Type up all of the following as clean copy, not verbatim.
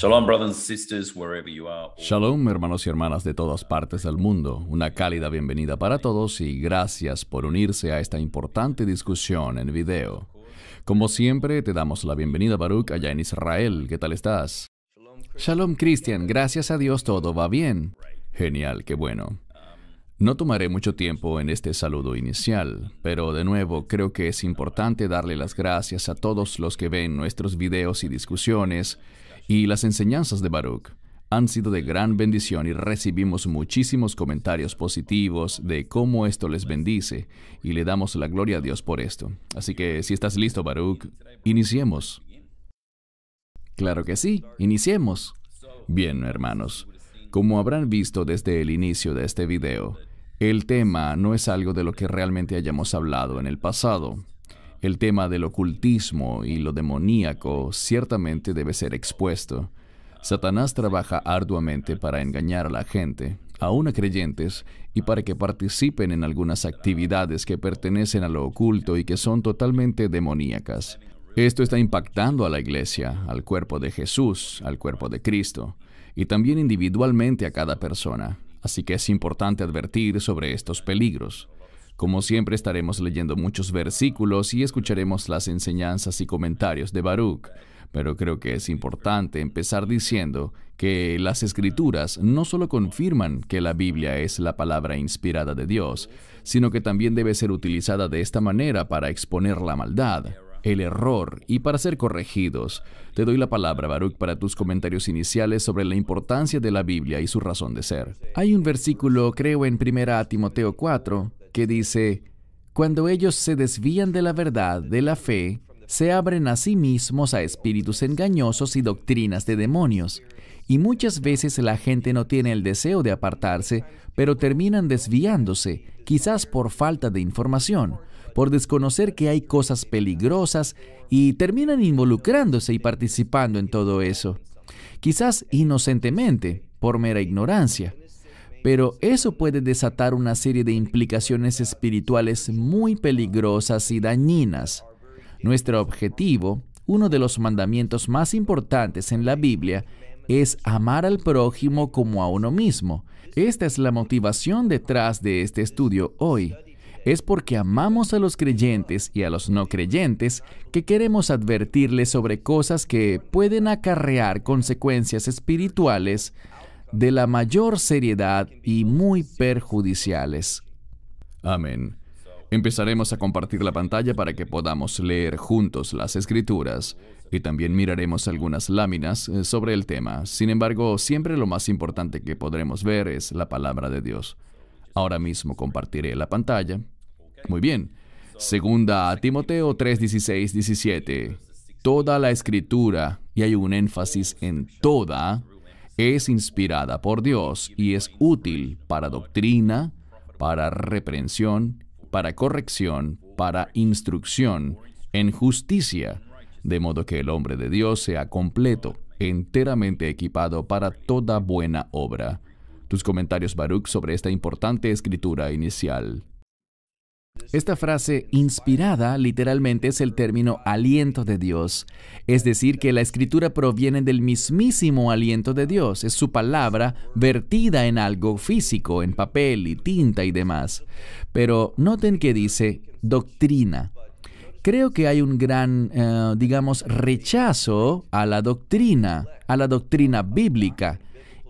Shalom, brothers and sisters, wherever you are. Shalom, hermanos y hermanas de todas partes del mundo. Una cálida bienvenida para todos y gracias por unirse a esta importante discusión en video. Como siempre, te damos la bienvenida, Baruch, allá en Israel. ¿Qué tal estás? Shalom, Cristian. Gracias a Dios todo va bien. Genial, qué bueno. No tomaré mucho tiempo en este saludo inicial, pero de nuevo creo que es importante darle las gracias a todos los que ven nuestros videos y discusiones, y las enseñanzas de Baruch han sido de gran bendición y recibimos muchísimos comentarios positivos de cómo esto les bendice, y le damos la gloria a Dios por esto. Así que si estás listo, Baruch, iniciemos. Claro que sí, iniciemos. Bien, hermanos, como habrán visto desde el inicio de este video, el tema no es algo de lo que realmente hayamos hablado en el pasado. El tema del ocultismo y lo demoníaco ciertamente debe ser expuesto. Satanás trabaja arduamente para engañar a la gente, aún a creyentes, y para que participen en algunas actividades que pertenecen a lo oculto y que son totalmente demoníacas. Esto está impactando a la iglesia, al cuerpo de Jesús, al cuerpo de Cristo, y también individualmente a cada persona. Así que es importante advertir sobre estos peligros. Como siempre, estaremos leyendo muchos versículos y escucharemos las enseñanzas y comentarios de Baruch, pero creo que es importante empezar diciendo que las Escrituras no solo confirman que la Biblia es la palabra inspirada de Dios, sino que también debe ser utilizada de esta manera para exponer la maldad, el error y para ser corregidos. Te doy la palabra, Baruch, para tus comentarios iniciales sobre la importancia de la Biblia y su razón de ser. Hay un versículo, creo en 1 Timoteo 4, que dice: cuando ellos se desvían de la verdad, de la fe, se abren a sí mismos a espíritus engañosos y doctrinas de demonios. Y muchas veces la gente no tiene el deseo de apartarse, pero terminan desviándose, quizás por falta de información, por desconocer que hay cosas peligrosas, y terminan involucrándose y participando en todo eso. Quizás inocentemente, por mera ignorancia. Pero eso puede desatar una serie de implicaciones espirituales muy peligrosas y dañinas. Nuestro objetivo, uno de los mandamientos más importantes en la Biblia, es amar al prójimo como a uno mismo. Esta es la motivación detrás de este estudio hoy. Es porque amamos a los creyentes y a los no creyentes que queremos advertirles sobre cosas que pueden acarrear consecuencias espirituales de la mayor seriedad y muy perjudiciales. Amén. Empezaremos a compartir la pantalla para que podamos leer juntos las Escrituras y también miraremos algunas láminas sobre el tema. Sin embargo, siempre lo más importante que podremos ver es la palabra de Dios. Ahora mismo compartiré la pantalla. Muy bien. Segunda a Timoteo 3, 16, 17. Toda la Escritura, y hay un énfasis en toda, es inspirada por Dios y es útil para doctrina, para reprensión, para corrección, para instrucción, en justicia, de modo que el hombre de Dios sea completo, enteramente equipado para toda buena obra. Tus comentarios, Baruch, sobre esta importante escritura inicial. Esta frase inspirada literalmente es el término aliento de Dios. Es decir, que la Escritura proviene del mismísimo aliento de Dios. Es su palabra vertida en algo físico, en papel y tinta y demás. Pero noten que dice doctrina. Creo que hay un gran, rechazo a la doctrina bíblica.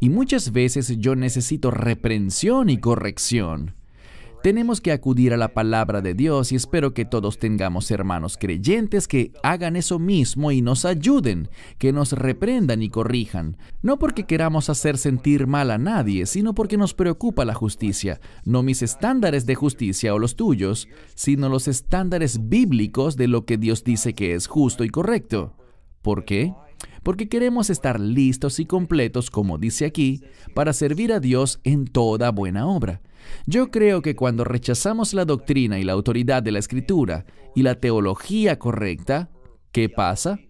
Y muchas veces yo necesito reprensión y corrección. Tenemos que acudir a la palabra de Dios y espero que todos tengamos hermanos creyentes que hagan eso mismo y nos ayuden, que nos reprendan y corrijan. No porque queramos hacer sentir mal a nadie, sino porque nos preocupa la justicia. No mis estándares de justicia o los tuyos, sino los estándares bíblicos de lo que Dios dice que es justo y correcto. ¿Por qué? Porque queremos estar listos y completos, como dice aquí, para servir a Dios en toda buena obra. Yo creo que cuando rechazamos la doctrina y la autoridad de la Escritura y la teología correcta, ¿qué pasa?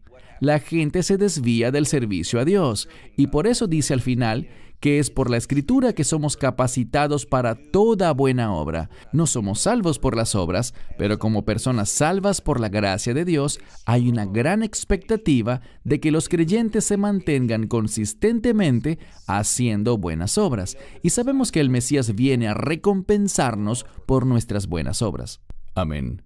la gente se desvía del servicio a Dios. Y por eso dice al final que es por la Escritura que somos capacitados para toda buena obra. No somos salvos por las obras, pero como personas salvas por la gracia de Dios, hay una gran expectativa de que los creyentes se mantengan consistentemente haciendo buenas obras. Y sabemos que el Mesías viene a recompensarnos por nuestras buenas obras. Amén.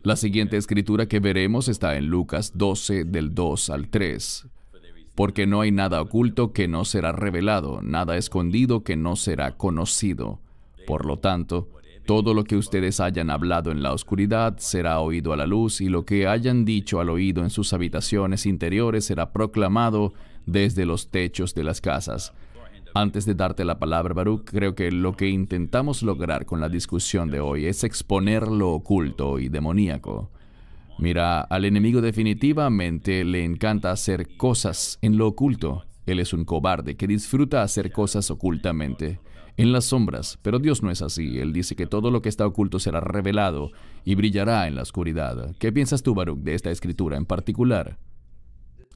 La siguiente escritura que veremos está en Lucas 12, del 2 al 3. Porque no hay nada oculto que no será revelado, nada escondido que no será conocido. Por lo tanto, todo lo que ustedes hayan hablado en la oscuridad será oído a la luz, y lo que hayan dicho al oído en sus habitaciones interiores será proclamado desde los techos de las casas. Antes de darte la palabra, Baruch, creo que lo que intentamos lograr con la discusión de hoy es exponer lo oculto y demoníaco. Mira, al enemigo definitivamente le encanta hacer cosas en lo oculto. Él es un cobarde que disfruta hacer cosas ocultamente, en las sombras, pero Dios no es así. Él dice que todo lo que está oculto será revelado y brillará en la oscuridad. ¿Qué piensas tú, Baruch, de esta escritura en particular?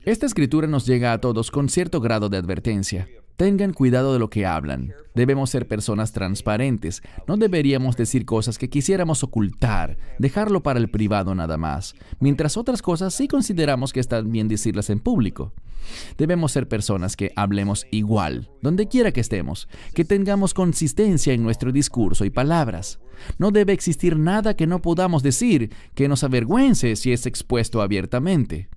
Esta escritura nos llega a todos con cierto grado de advertencia. Tengan cuidado de lo que hablan. Debemos ser personas transparentes. No deberíamos decir cosas que quisiéramos ocultar, dejarlo para el privado nada más, mientras otras cosas sí consideramos que están bien decirlas en público. Debemos ser personas que hablemos igual, donde quiera que estemos, que tengamos consistencia en nuestro discurso y palabras. No debe existir nada que no podamos decir que nos avergüence si es expuesto abiertamente.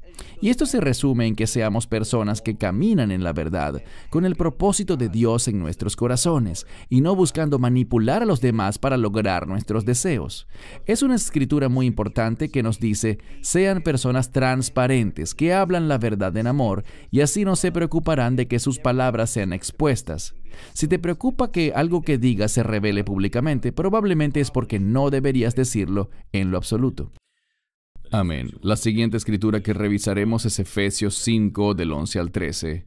Y esto se resume en que seamos personas que caminan en la verdad, con el propósito de Dios en nuestros corazones, y no buscando manipular a los demás para lograr nuestros deseos. Es una escritura muy importante que nos dice, sean personas transparentes, que hablan la verdad en amor, y así no se preocuparán de que sus palabras sean expuestas. Si te preocupa que algo que digas se revele públicamente, probablemente es porque no deberías decirlo en lo absoluto. Amén. La siguiente escritura que revisaremos es Efesios 5, del 11 al 13.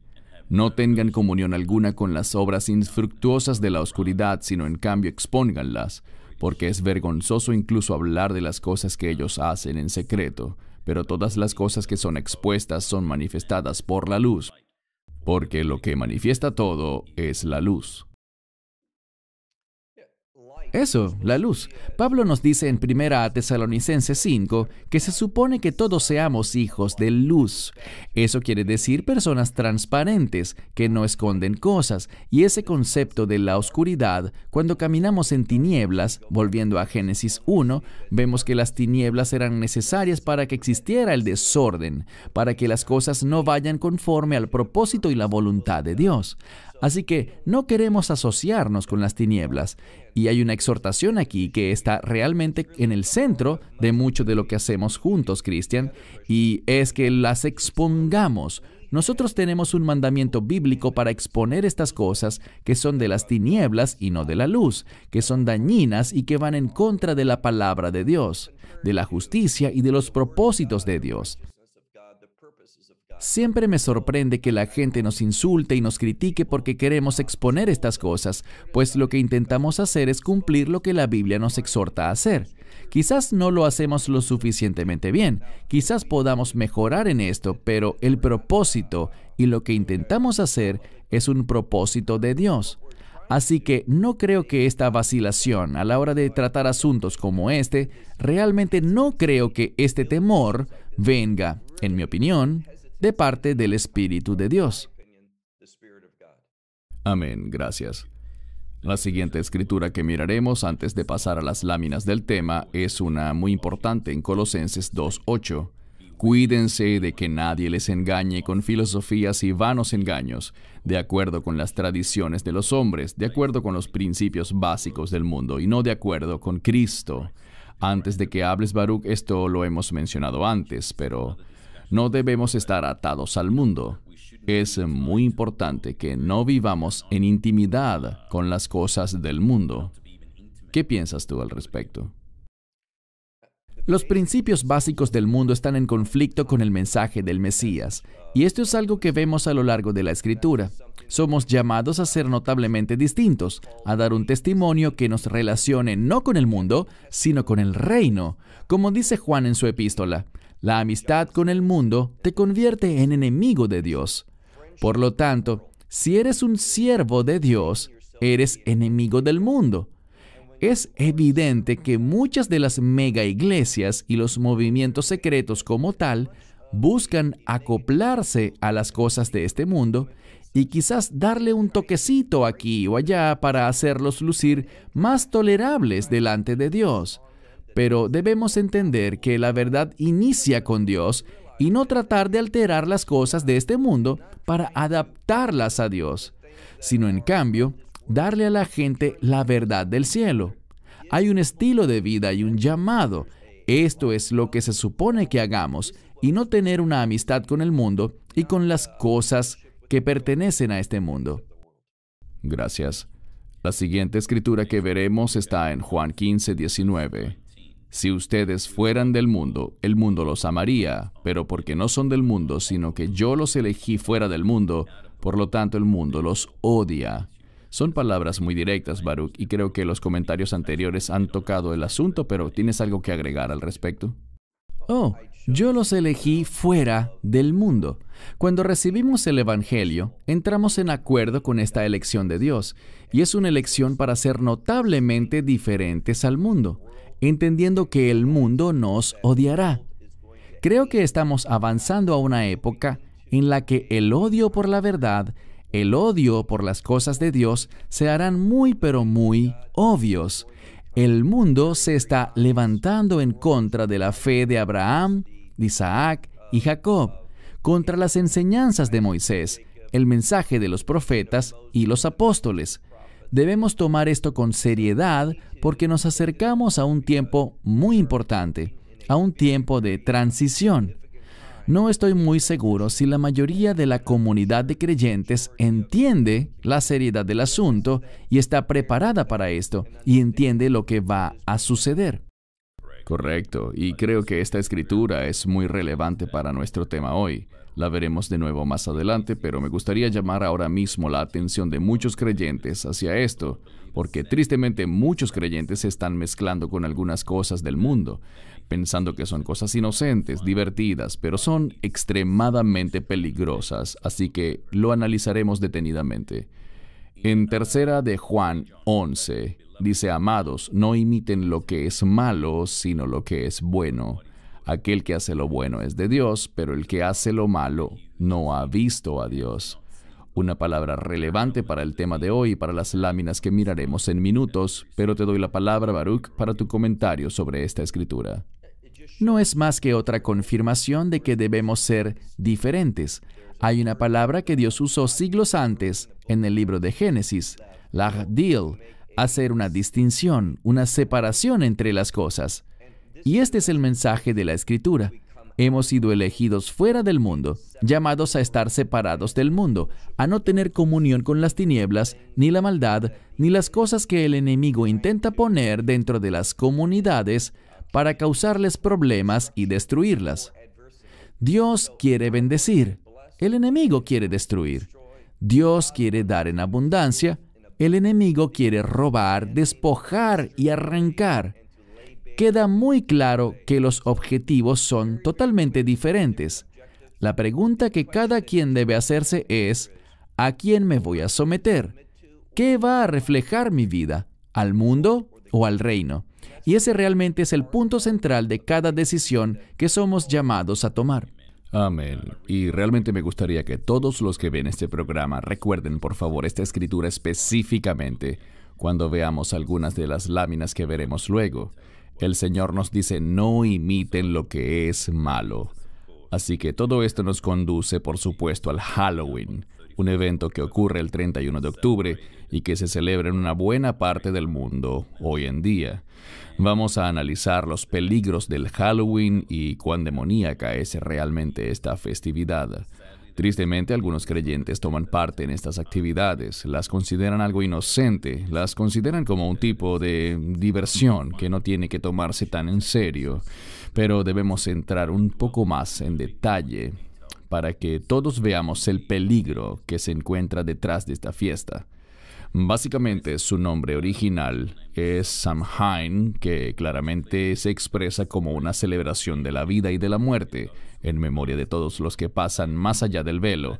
No tengan comunión alguna con las obras infructuosas de la oscuridad, sino en cambio expónganlas, porque es vergonzoso incluso hablar de las cosas que ellos hacen en secreto, pero todas las cosas que son expuestas son manifestadas por la luz, porque lo que manifiesta todo es la luz. Eso, la luz. Pablo nos dice en 1 Tesalonicenses 5 que se supone que todos seamos hijos de luz. Eso quiere decir personas transparentes, que no esconden cosas. Y ese concepto de la oscuridad, cuando caminamos en tinieblas, volviendo a Génesis 1, vemos que las tinieblas eran necesarias para que existiera el desorden, para que las cosas no vayan conforme al propósito y la voluntad de Dios. Así que no queremos asociarnos con las tinieblas. Y hay una exhortación aquí que está realmente en el centro de mucho de lo que hacemos juntos, Cristian, y es que las expongamos. Nosotros tenemos un mandamiento bíblico para exponer estas cosas que son de las tinieblas y no de la luz, que son dañinas y que van en contra de la palabra de Dios, de la justicia y de los propósitos de Dios. Siempre me sorprende que la gente nos insulte y nos critique porque queremos exponer estas cosas, pues lo que intentamos hacer es cumplir lo que la Biblia nos exhorta a hacer. Quizás no lo hacemos lo suficientemente bien, quizás podamos mejorar en esto, pero el propósito y lo que intentamos hacer es un propósito de Dios. Así que no creo que esta vacilación a la hora de tratar asuntos como este, realmente no creo que este temor venga, en mi opinión, de parte del Espíritu de Dios. Amén, gracias. La siguiente escritura que miraremos antes de pasar a las láminas del tema es una muy importante en Colosenses 2:8. Cuídense de que nadie les engañe con filosofías y vanos engaños, de acuerdo con las tradiciones de los hombres, de acuerdo con los principios básicos del mundo y no de acuerdo con Cristo. Antes de que hables, Baruch, esto lo hemos mencionado antes, pero no debemos estar atados al mundo. Es muy importante que no vivamos en intimidad con las cosas del mundo. ¿Qué piensas tú al respecto? Los principios básicos del mundo están en conflicto con el mensaje del Mesías, y esto es algo que vemos a lo largo de la Escritura. Somos llamados a ser notablemente distintos, a dar un testimonio que nos relacione no con el mundo, sino con el reino. Como dice Juan en su epístola, La amistad con el mundo te convierte en enemigo de Dios. Por lo tanto, si eres un siervo de Dios, eres enemigo del mundo. Es evidente que muchas de las mega iglesias y los movimientos secretos como tal buscan acoplarse a las cosas de este mundo y quizás darle un toquecito aquí o allá para hacerlos lucir más tolerables delante de Dios. Pero debemos entender que la verdad inicia con Dios y no tratar de alterar las cosas de este mundo para adaptarlas a Dios, sino en cambio, darle a la gente la verdad del cielo. Hay un estilo de vida y un llamado. Esto es lo que se supone que hagamos y no tener una amistad con el mundo y con las cosas que pertenecen a este mundo. Gracias. La siguiente escritura que veremos está en Juan 15:19. Si ustedes fueran del mundo, el mundo los amaría, pero porque no son del mundo, sino que yo los elegí fuera del mundo, por lo tanto el mundo los odia. Son palabras muy directas, Baruch, y creo que los comentarios anteriores han tocado el asunto, pero ¿tienes algo que agregar al respecto? Oh, yo los elegí fuera del mundo. Cuando recibimos el Evangelio, entramos en acuerdo con esta elección de Dios, y es una elección para ser notablemente diferentes al mundo, entendiendo que el mundo nos odiará. Creo que estamos avanzando a una época en la que el odio por la verdad, el odio por las cosas de Dios se harán muy pero muy obvios. El mundo se está levantando en contra de la fe de Abraham, de Isaac y Jacob, contra las enseñanzas de Moisés, el mensaje de los profetas y los apóstoles. Debemos tomar esto con seriedad porque nos acercamos a un tiempo muy importante, a un tiempo de transición. No estoy muy seguro si la mayoría de la comunidad de creyentes entiende la seriedad del asunto y está preparada para esto y entiende lo que va a suceder. Correcto, y creo que esta escritura es muy relevante para nuestro tema hoy. La veremos de nuevo más adelante, pero me gustaría llamar ahora mismo la atención de muchos creyentes hacia esto, porque tristemente muchos creyentes se están mezclando con algunas cosas del mundo, pensando que son cosas inocentes, divertidas, pero son extremadamente peligrosas, así que lo analizaremos detenidamente. En tercera de Juan 11, dice: amados, no imiten lo que es malo, sino lo que es bueno. Aquel que hace lo bueno es de Dios, pero el que hace lo malo no ha visto a Dios. Una palabra relevante para el tema de hoy y para las láminas que miraremos en minutos, pero te doy la palabra, Baruch, para tu comentario sobre esta escritura. No es más que otra confirmación de que debemos ser diferentes. Hay una palabra que Dios usó siglos antes en el libro de Génesis, lagdil, hacer una distinción, una separación entre las cosas. Y este es el mensaje de la Escritura. Hemos sido elegidos fuera del mundo, llamados a estar separados del mundo, a no tener comunión con las tinieblas, ni la maldad, ni las cosas que el enemigo intenta poner dentro de las comunidades para causarles problemas y destruirlas. Dios quiere bendecir, el enemigo quiere destruir. Dios quiere dar en abundancia, el enemigo quiere robar, despojar y arrancar. Queda muy claro que los objetivos son totalmente diferentes. La pregunta que cada quien debe hacerse es: ¿a quién me voy a someter? ¿Qué va a reflejar mi vida? ¿Al mundo o al reino? Y ese realmente es el punto central de cada decisión que somos llamados a tomar. Amén. Y realmente me gustaría que todos los que ven este programa recuerden, por favor, esta escritura específicamente cuando veamos algunas de las láminas que veremos luego. El Señor nos dice: no imiten lo que es malo. Así que todo esto nos conduce, por supuesto, al Halloween, un evento que ocurre el 31 de octubre y que se celebra en una buena parte del mundo hoy en día. Vamos a analizar los peligros del Halloween y cuán demoníaca es realmente esta festividad. Tristemente, algunos creyentes toman parte en estas actividades, las consideran algo inocente, las consideran como un tipo de diversión que no tiene que tomarse tan en serio, pero debemos entrar un poco más en detalle para que todos veamos el peligro que se encuentra detrás de esta fiesta. Básicamente, su nombre original es Samhain, que claramente se expresa como una celebración de la vida y de la muerte, en memoria de todos los que pasan más allá del velo.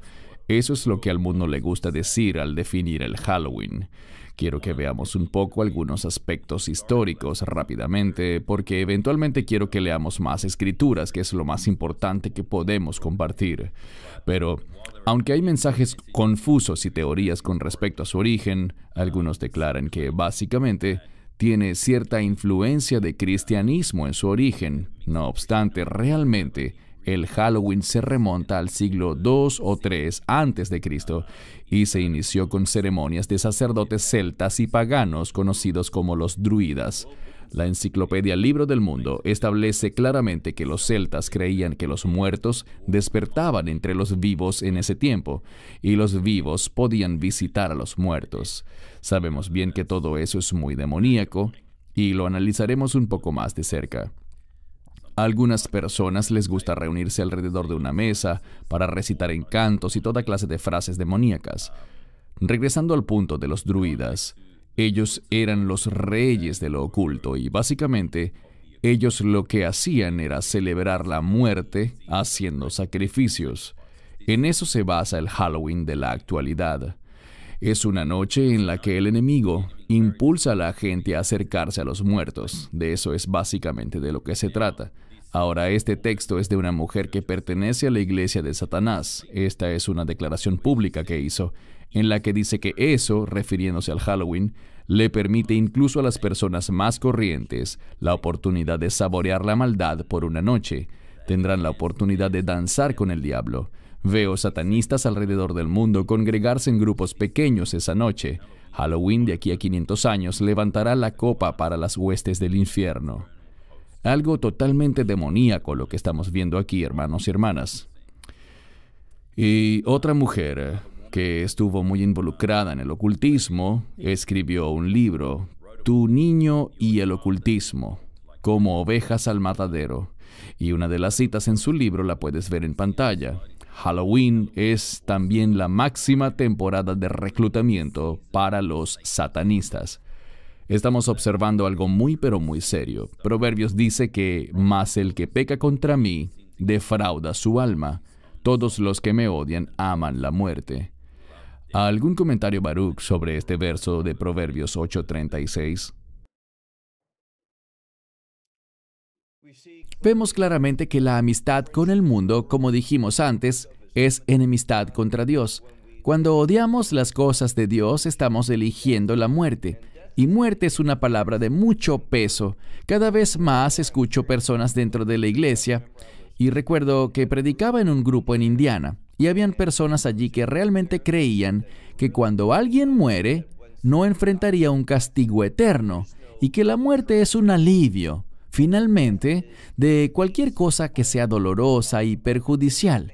Eso es lo que al mundo le gusta decir al definir el Halloween. Quiero que veamos un poco algunos aspectos históricos rápidamente, porque eventualmente quiero que leamos más escrituras, que es lo más importante que podemos compartir. Pero, aunque hay mensajes confusos y teorías con respecto a su origen, algunos declaran que básicamente tiene cierta influencia de cristianismo en su origen. No obstante, realmente el Halloween se remonta al siglo II o III antes de Cristo y se inició con ceremonias de sacerdotes celtas y paganos conocidos como los druidas. La enciclopedia Libro del Mundo establece claramente que los celtas creían que los muertos despertaban entre los vivos en ese tiempo y los vivos podían visitar a los muertos. Sabemos bien que todo eso es muy demoníaco y lo analizaremos un poco más de cerca. A algunas personas les gusta reunirse alrededor de una mesa para recitar encantos y toda clase de frases demoníacas. Regresando al punto de los druidas, ellos eran los reyes de lo oculto y básicamente ellos lo que hacían era celebrar la muerte haciendo sacrificios. En eso se basa el Halloween de la actualidad. Es una noche en la que el enemigo impulsa a la gente a acercarse a los muertos. De eso es básicamente de lo que se trata. Ahora, este texto es de una mujer que pertenece a la iglesia de Satanás. Esta es una declaración pública que hizo, en la que dice que eso, refiriéndose al Halloween, le permite incluso a las personas más corrientes la oportunidad de saborear la maldad por una noche. Tendrán la oportunidad de danzar con el diablo. Veo satanistas alrededor del mundo congregarse en grupos pequeños esa noche. Halloween de aquí a 500 años levantará la copa para las huestes del infierno. Algo totalmente demoníaco lo que estamos viendo aquí, hermanos y hermanas. Y otra mujer que estuvo muy involucrada en el ocultismo escribió un libro, Tu niño y el ocultismo, como ovejas al matadero. Y una de las citas en su libro la puedes ver en pantalla. Halloween es también la máxima temporada de reclutamiento para los satanistas. Estamos observando algo muy pero muy serio. Proverbios dice que «Mas el que peca contra mí defrauda su alma. Todos los que me odian aman la muerte». ¿Algún comentario, Baruch, sobre este verso de Proverbios 8:36? Vemos claramente que la amistad con el mundo, como dijimos antes, es enemistad contra Dios. Cuando odiamos las cosas de Dios, estamos eligiendo la muerte. Y muerte es una palabra de mucho peso. Cada vez más escucho personas dentro de la iglesia y recuerdo que predicaba en un grupo en Indiana y habían personas allí que realmente creían que cuando alguien muere no enfrentaría un castigo eterno y que la muerte es un alivio, finalmente, de cualquier cosa que sea dolorosa y perjudicial.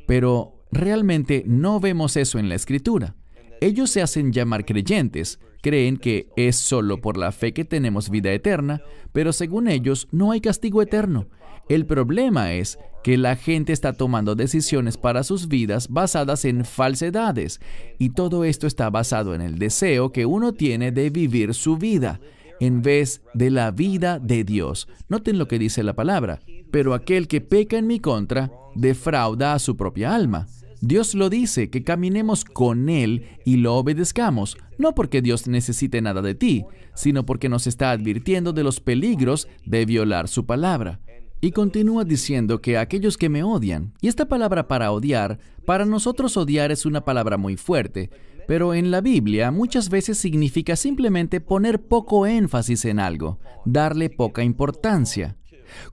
Pero realmente no vemos eso en la Escritura. Ellos se hacen llamar creyentes, creen que es solo por la fe que tenemos vida eterna, pero según ellos no hay castigo eterno. El problema es que la gente está tomando decisiones para sus vidas basadas en falsedades, y todo esto está basado en el deseo que uno tiene de vivir su vida, en vez de la vida de Dios. Noten lo que dice la palabra, pero aquel que peca en mi contra defrauda a su propia alma. Dios lo dice, que caminemos con Él y lo obedezcamos, no porque Dios necesite nada de ti, sino porque nos está advirtiendo de los peligros de violar su palabra. Y continúa diciendo que aquellos que me odian, y esta palabra para odiar, para nosotros odiar es una palabra muy fuerte, pero en la Biblia muchas veces significa simplemente poner poco énfasis en algo, darle poca importancia.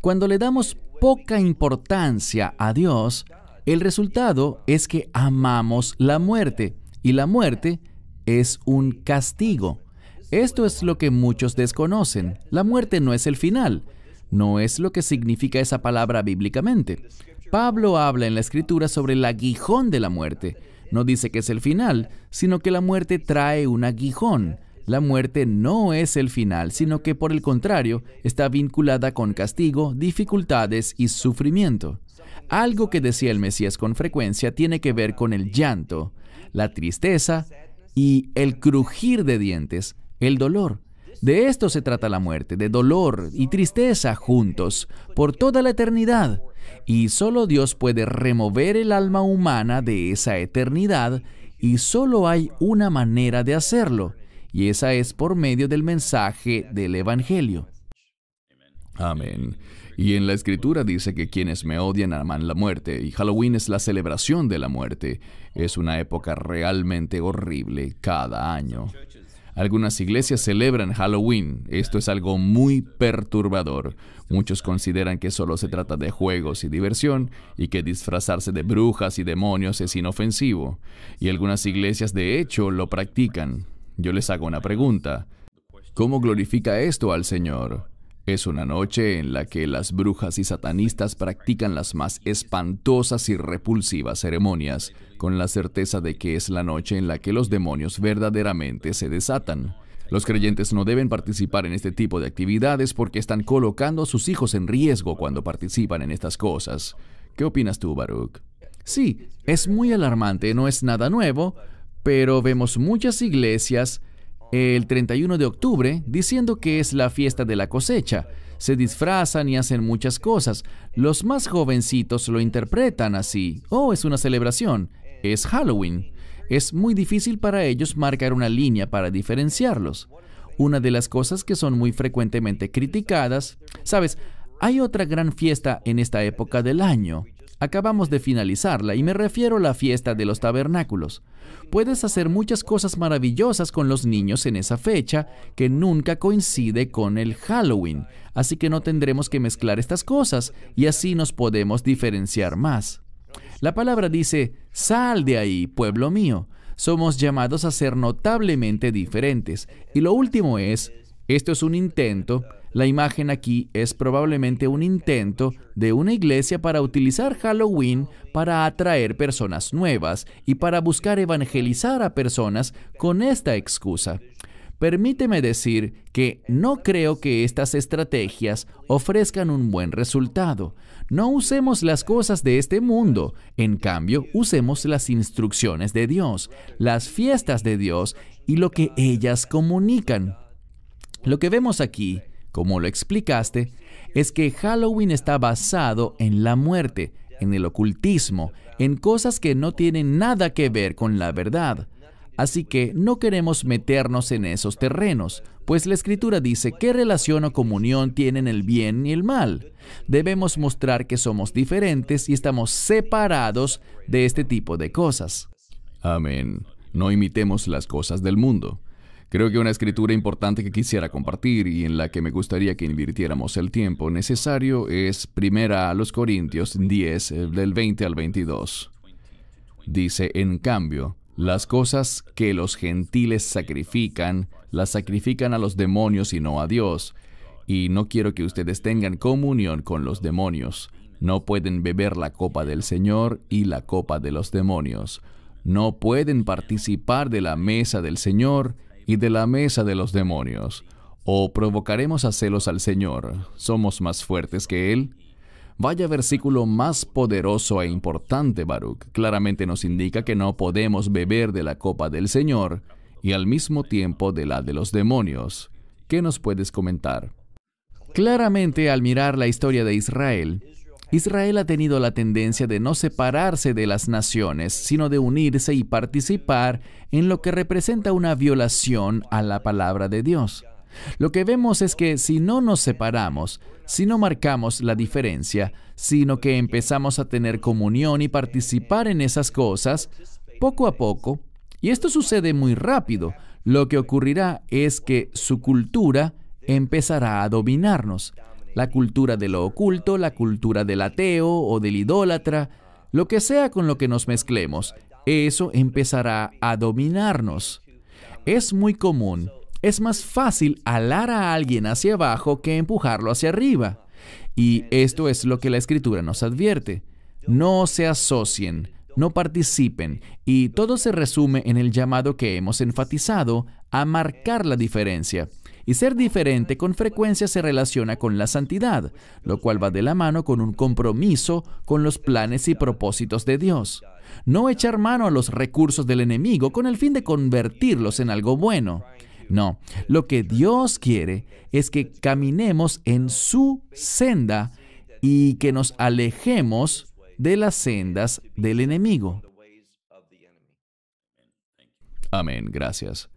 Cuando le damos poca importancia a Dios, el resultado es que amamos la muerte, y la muerte es un castigo. Esto es lo que muchos desconocen. La muerte no es el final. No es lo que significa esa palabra bíblicamente. Pablo habla en la Escritura sobre el aguijón de la muerte. No dice que es el final, sino que la muerte trae un aguijón. La muerte no es el final, sino que por el contrario, está vinculada con castigo, dificultades y sufrimiento. Algo que decía el Mesías con frecuencia tiene que ver con el llanto, la tristeza y el crujir de dientes, el dolor. De esto se trata la muerte, de dolor y tristeza juntos por toda la eternidad. Y solo Dios puede remover el alma humana de esa eternidad, y solo hay una manera de hacerlo, y esa es por medio del mensaje del Evangelio. Amén. Y en la Escritura dice que quienes me odian aman la muerte, y Halloween es la celebración de la muerte. Es una época realmente horrible cada año. Algunas iglesias celebran Halloween. Esto es algo muy perturbador. Muchos consideran que solo se trata de juegos y diversión, y que disfrazarse de brujas y demonios es inofensivo. Y algunas iglesias de hecho lo practican. Yo les hago una pregunta. ¿Cómo glorifica esto al Señor? Es una noche en la que las brujas y satanistas practican las más espantosas y repulsivas ceremonias, con la certeza de que es la noche en la que los demonios verdaderamente se desatan. Los creyentes no deben participar en este tipo de actividades porque están colocando a sus hijos en riesgo cuando participan en estas cosas. ¿Qué opinas tú, Baruch? Sí, es muy alarmante, no es nada nuevo, pero vemos muchas iglesias el 31 de octubre diciendo que es la fiesta de la cosecha. Se disfrazan y hacen muchas cosas. Los más jovencitos lo interpretan así. Oh, es una celebración. Es Halloween. Es muy difícil para ellos marcar una línea para diferenciarlos. Una de las cosas que son muy frecuentemente criticadas, ¿sabes? Hay otra gran fiesta en esta época del año. Acabamos de finalizarla y me refiero a la fiesta de los tabernáculos. Puedes hacer muchas cosas maravillosas con los niños en esa fecha que nunca coincide con el Halloween, así que no tendremos que mezclar estas cosas y así nos podemos diferenciar más. La palabra dice, sal de ahí, pueblo mío. Somos llamados a ser notablemente diferentes. Y lo último es, esto es un intento. La imagen aquí es probablemente un intento de una iglesia para utilizar Halloween para atraer personas nuevas y para buscar evangelizar a personas con esta excusa. Permíteme decir que no creo que estas estrategias ofrezcan un buen resultado. No usemos las cosas de este mundo. En cambio, usemos las instrucciones de Dios, las fiestas de Dios y lo que ellas comunican. Lo que vemos aquí, como lo explicaste, es que Halloween está basado en la muerte, en el ocultismo, en cosas que no tienen nada que ver con la verdad. Así que no queremos meternos en esos terrenos, pues la Escritura dice qué relación o comunión tienen el bien y el mal. Debemos mostrar que somos diferentes y estamos separados de este tipo de cosas. Amén. No imitemos las cosas del mundo. Creo que una escritura importante que quisiera compartir y en la que me gustaría que invirtiéramos el tiempo necesario es 1 Corintios 10, del 20 al 22. Dice, en cambio, las cosas que los gentiles sacrifican, las sacrifican a los demonios y no a Dios. Y no quiero que ustedes tengan comunión con los demonios. No pueden beber la copa del Señor y la copa de los demonios. No pueden participar de la mesa del Señor y de la mesa de los demonios. ¿O provocaremos a celos al Señor? ¿Somos más fuertes que Él? Vaya versículo más poderoso e importante, Baruch. Claramente nos indica que no podemos beber de la copa del Señor y al mismo tiempo de la de los demonios. ¿Qué nos puedes comentar? Claramente, al mirar la historia de Israel, Israel ha tenido la tendencia de no separarse de las naciones, sino de unirse y participar en lo que representa una violación a la palabra de Dios. Lo que vemos es que si no nos separamos, si no marcamos la diferencia, sino que empezamos a tener comunión y participar en esas cosas, poco a poco, y esto sucede muy rápido, lo que ocurrirá es que su cultura empezará a dominarnos. La cultura de lo oculto, la cultura del ateo o del idólatra, lo que sea con lo que nos mezclemos, eso empezará a dominarnos. Es muy común. Es más fácil alar a alguien hacia abajo que empujarlo hacia arriba. Y esto es lo que la Escritura nos advierte. No se asocien, no participen, y todo se resume en el llamado que hemos enfatizado a marcar la diferencia. Y ser diferente con frecuencia se relaciona con la santidad, lo cual va de la mano con un compromiso con los planes y propósitos de Dios. No echar mano a los recursos del enemigo con el fin de convertirlos en algo bueno. No, lo que Dios quiere es que caminemos en su senda y que nos alejemos de las sendas del enemigo. Amén, gracias.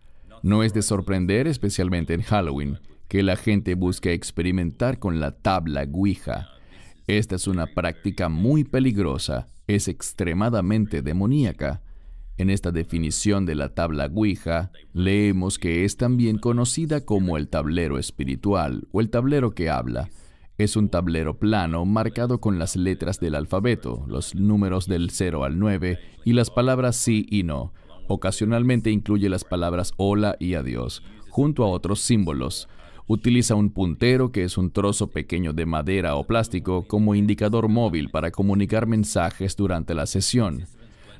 No es de sorprender, especialmente en Halloween, que la gente busque experimentar con la tabla Ouija. Esta es una práctica muy peligrosa, es extremadamente demoníaca. En esta definición de la tabla Ouija, leemos que es también conocida como el tablero espiritual o el tablero que habla. Es un tablero plano marcado con las letras del alfabeto, los números del 0 al 9 y las palabras sí y no. Ocasionalmente incluye las palabras hola y adiós, junto a otros símbolos. Utiliza un puntero, que es un trozo pequeño de madera o plástico, como indicador móvil para comunicar mensajes durante la sesión.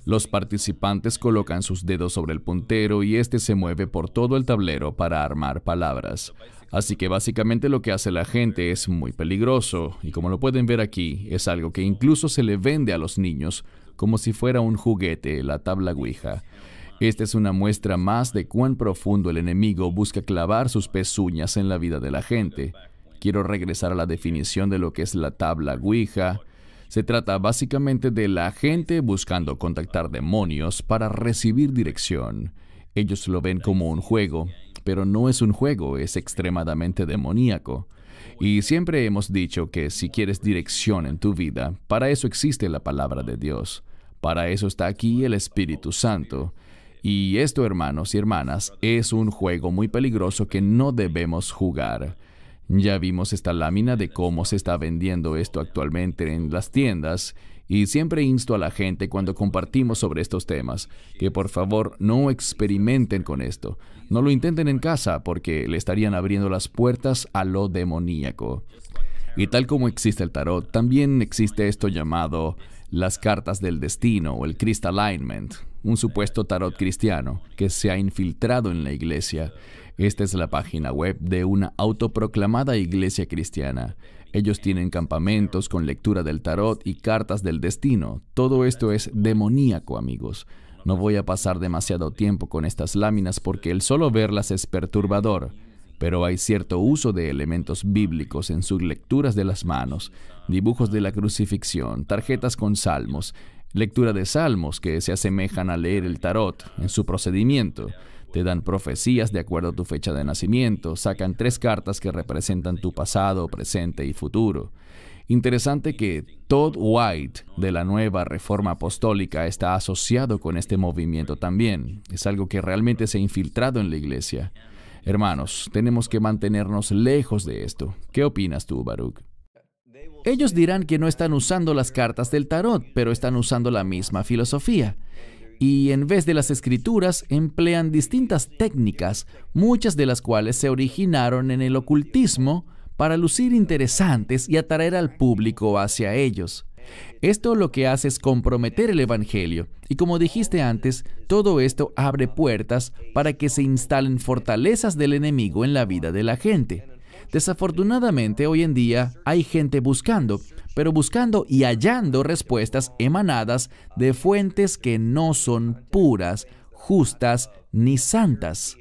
Los participantes colocan sus dedos sobre el puntero y este se mueve por todo el tablero para armar palabras. Así que básicamente lo que hace la gente es muy peligroso y, como lo pueden ver aquí, es algo que incluso se le vende a los niños como si fuera un juguete, la tabla Ouija. Esta es una muestra más de cuán profundo el enemigo busca clavar sus pezuñas en la vida de la gente. Quiero regresar a la definición de lo que es la tabla Ouija. Se trata básicamente de la gente buscando contactar demonios para recibir dirección. Ellos lo ven como un juego, pero no es un juego, es extremadamente demoníaco. Y siempre hemos dicho que si quieres dirección en tu vida, para eso existe la palabra de Dios. Para eso está aquí el Espíritu Santo. Y esto, hermanos y hermanas, es un juego muy peligroso que no debemos jugar. Ya vimos esta lámina de cómo se está vendiendo esto actualmente en las tiendas, y siempre insto a la gente cuando compartimos sobre estos temas, que por favor no experimenten con esto. No lo intenten en casa porque le estarían abriendo las puertas a lo demoníaco. Y tal como existe el tarot, también existe esto llamado las cartas del destino o el crystalignment, un supuesto tarot cristiano que se ha infiltrado en la iglesia. Esta es la página web de una autoproclamada iglesia cristiana. Ellos tienen campamentos con lectura del tarot y cartas del destino. Todo esto es demoníaco, amigos. No voy a pasar demasiado tiempo con estas láminas porque el solo verlas es perturbador. Pero hay cierto uso de elementos bíblicos en sus lecturas de las manos, dibujos de la crucifixión, tarjetas con salmos, lectura de salmos que se asemejan a leer el tarot en su procedimiento. Te dan profecías de acuerdo a tu fecha de nacimiento, sacan 3 cartas que representan tu pasado, presente y futuro. Interesante que Todd White de la Nueva Reforma Apostólica está asociado con este movimiento también. Es algo que realmente se ha infiltrado en la iglesia. Hermanos, tenemos que mantenernos lejos de esto. ¿Qué opinas tú, Baruch? Ellos dirán que no están usando las cartas del tarot, pero están usando la misma filosofía. Y en vez de las escrituras, emplean distintas técnicas, muchas de las cuales se originaron en el ocultismo para lucir interesantes y atraer al público hacia ellos. Esto lo que hace es comprometer el Evangelio. Y como dijiste antes, todo esto abre puertas para que se instalen fortalezas del enemigo en la vida de la gente. Desafortunadamente, hoy en día hay gente buscando y hallando respuestas emanadas de fuentes que no son puras, justas ni santas.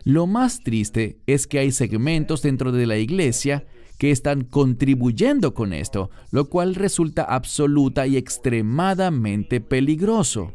Lo más triste es que hay segmentos dentro de la iglesia que están contribuyendo con esto, lo cual resulta absoluta y extremadamente peligroso.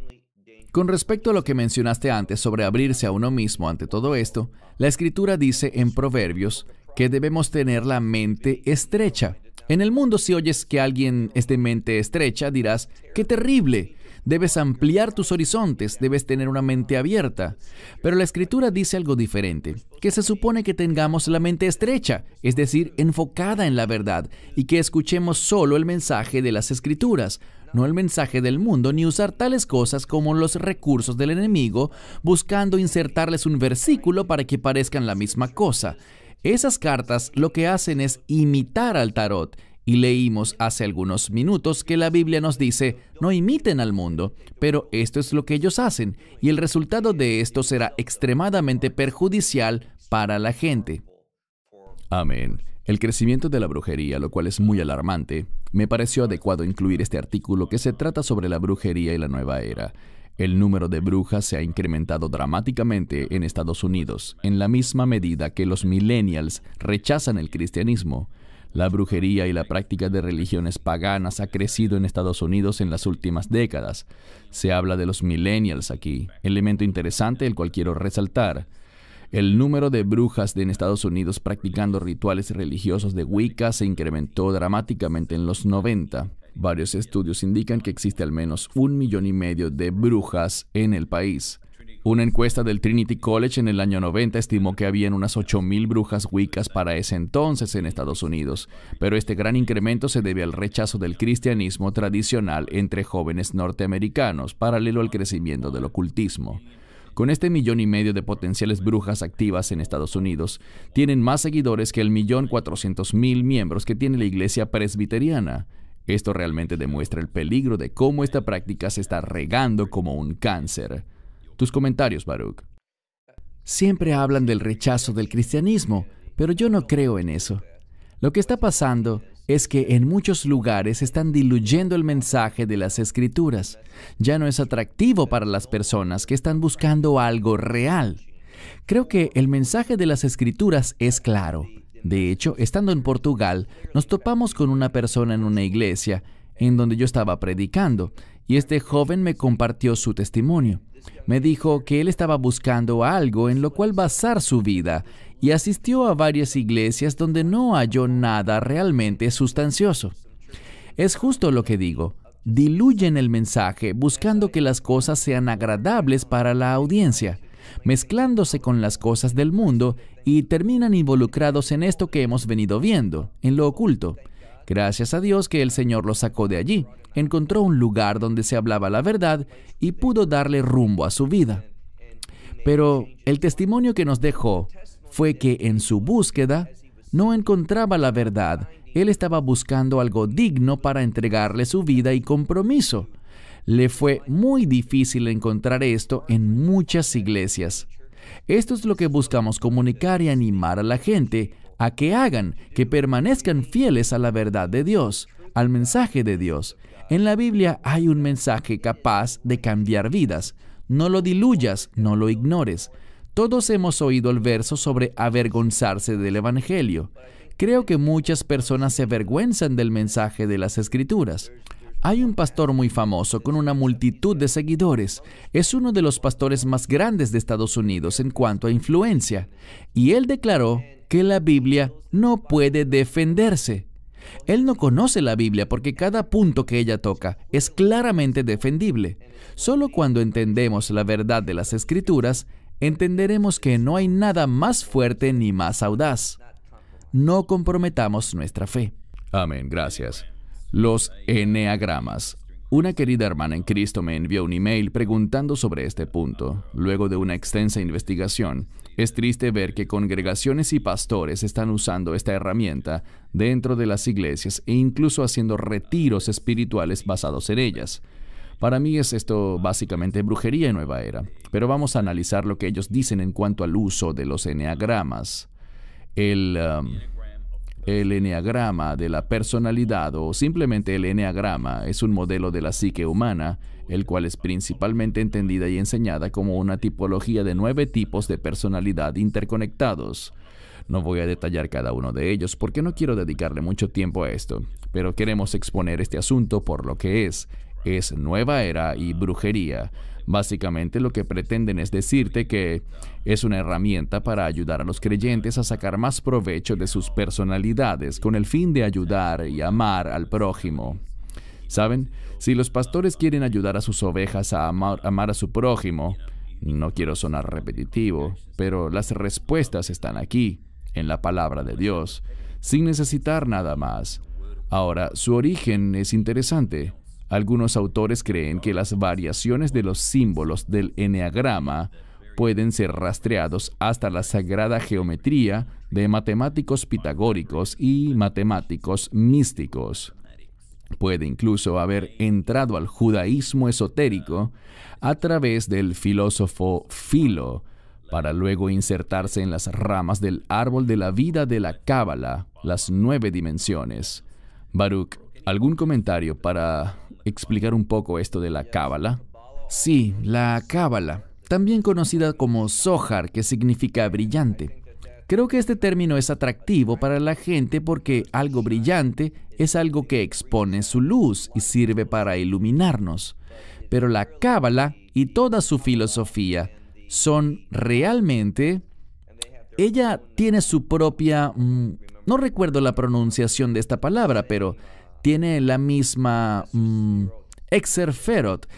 Con respecto a lo que mencionaste antes sobre abrirse a uno mismo ante todo esto, la Escritura dice en Proverbios que debemos tener la mente estrecha. En el mundo, si oyes que alguien es de mente estrecha, dirás, ¡qué terrible! Debes ampliar tus horizontes, debes tener una mente abierta. Pero la Escritura dice algo diferente, que se supone que tengamos la mente estrecha, es decir, enfocada en la verdad, y que escuchemos solo el mensaje de las Escrituras, no el mensaje del mundo, ni usar tales cosas como los recursos del enemigo, buscando insertarles un versículo para que parezcan la misma cosa. Esas cartas lo que hacen es imitar al tarot. Y leímos hace algunos minutos que la Biblia nos dice, no imiten al mundo, pero esto es lo que ellos hacen, y el resultado de esto será extremadamente perjudicial para la gente. Amén. El crecimiento de la brujería, lo cual es muy alarmante, me pareció adecuado incluir este artículo que se trata sobre la brujería y la nueva era. El número de brujas se ha incrementado dramáticamente en Estados Unidos, en la misma medida que los millennials rechazan el cristianismo. La brujería y la práctica de religiones paganas ha crecido en Estados Unidos en las últimas décadas. Se habla de los millennials aquí, elemento interesante el cual quiero resaltar. El número de brujas en Estados Unidos practicando rituales religiosos de Wicca se incrementó dramáticamente en los 90. Varios estudios indican que existe al menos 1,5 millones de brujas en el país. Una encuesta del Trinity College en el año 90 estimó que habían unas 8,000 brujas Wiccas para ese entonces en Estados Unidos, pero este gran incremento se debe al rechazo del cristianismo tradicional entre jóvenes norteamericanos, paralelo al crecimiento del ocultismo. Con este 1,5 millones de potenciales brujas activas en Estados Unidos, tienen más seguidores que el 1,400,000 miembros que tiene la iglesia presbiteriana. Esto realmente demuestra el peligro de cómo esta práctica se está regando como un cáncer. Tus comentarios, Baruch. Siempre hablan del rechazo del cristianismo, pero yo no creo en eso. Lo que está pasando es que en muchos lugares están diluyendo el mensaje de las Escrituras. Ya no es atractivo para las personas que están buscando algo real. Creo que el mensaje de las Escrituras es claro. De hecho, estando en Portugal, nos topamos con una persona en una iglesia en donde yo estaba predicando, y este joven me compartió su testimonio. Me dijo que él estaba buscando algo en lo cual basar su vida y asistió a varias iglesias donde no halló nada realmente sustancioso. Es justo lo que digo. Diluyen el mensaje buscando que las cosas sean agradables para la audiencia, mezclándose con las cosas del mundo y terminan involucrados en esto que hemos venido viendo, en lo oculto. Gracias a Dios que el Señor lo sacó de allí. Encontró un lugar donde se hablaba la verdad y pudo darle rumbo a su vida. Pero el testimonio que nos dejó fue que en su búsqueda no encontraba la verdad. Él estaba buscando algo digno para entregarle su vida y compromiso. Le fue muy difícil encontrar esto en muchas iglesias. Esto es lo que buscamos comunicar y animar a la gente a que hagan, que permanezcan fieles a la verdad de Dios, al mensaje de Dios. En la Biblia hay un mensaje capaz de cambiar vidas. No lo diluyas, no lo ignores. Todos hemos oído el verso sobre avergonzarse del Evangelio. Creo que muchas personas se avergüenzan del mensaje de las Escrituras. Hay un pastor muy famoso con una multitud de seguidores. Es uno de los pastores más grandes de Estados Unidos en cuanto a influencia. Y él declaró que la Biblia no puede defenderse. Él no conoce la Biblia porque cada punto que ella toca es claramente defendible. Solo cuando entendemos la verdad de las Escrituras, entenderemos que no hay nada más fuerte ni más audaz. No comprometamos nuestra fe. Amén, gracias. Los eneagramas. Una querida hermana en Cristo me envió un email preguntando sobre este punto. Luego de una extensa investigación, es triste ver que congregaciones y pastores están usando esta herramienta dentro de las iglesias e incluso haciendo retiros espirituales basados en ellas. Para mí es esto básicamente brujería en nueva era, pero vamos a analizar lo que ellos dicen en cuanto al uso de los eneagramas. El eneagrama de la personalidad o simplemente el eneagrama es un modelo de la psique humana, el cual es principalmente entendida y enseñada como una tipología de 9 tipos de personalidad interconectados. No voy a detallar cada uno de ellos porque no quiero dedicarle mucho tiempo a esto, pero queremos exponer este asunto por lo que es nueva era y brujería. Básicamente lo que pretenden es decirte que es una herramienta para ayudar a los creyentes a sacar más provecho de sus personalidades con el fin de ayudar y amar al prójimo. ¿Saben? Si los pastores quieren ayudar a sus ovejas a amar a su prójimo, no quiero sonar repetitivo, pero las respuestas están aquí, en la palabra de Dios, sin necesitar nada más. Ahora, su origen es interesante. Algunos autores creen que las variaciones de los símbolos del eneagrama pueden ser rastreados hasta la sagrada geometría de matemáticos pitagóricos y matemáticos místicos. Puede incluso haber entrado al judaísmo esotérico a través del filósofo Filo, para luego insertarse en las ramas del árbol de la vida de la Cábala, las 9 dimensiones. Baruch, ¿algún comentario para explicar un poco esto de la Cábala? Sí, la Cábala, también conocida como Zohar, que significa brillante. Creo que este término es atractivo para la gente porque algo brillante es algo que expone su luz y sirve para iluminarnos. Pero la Cábala y toda su filosofía son realmente... Ella tiene su propia... no recuerdo la pronunciación de esta palabra, pero tiene la misma... Exerferot.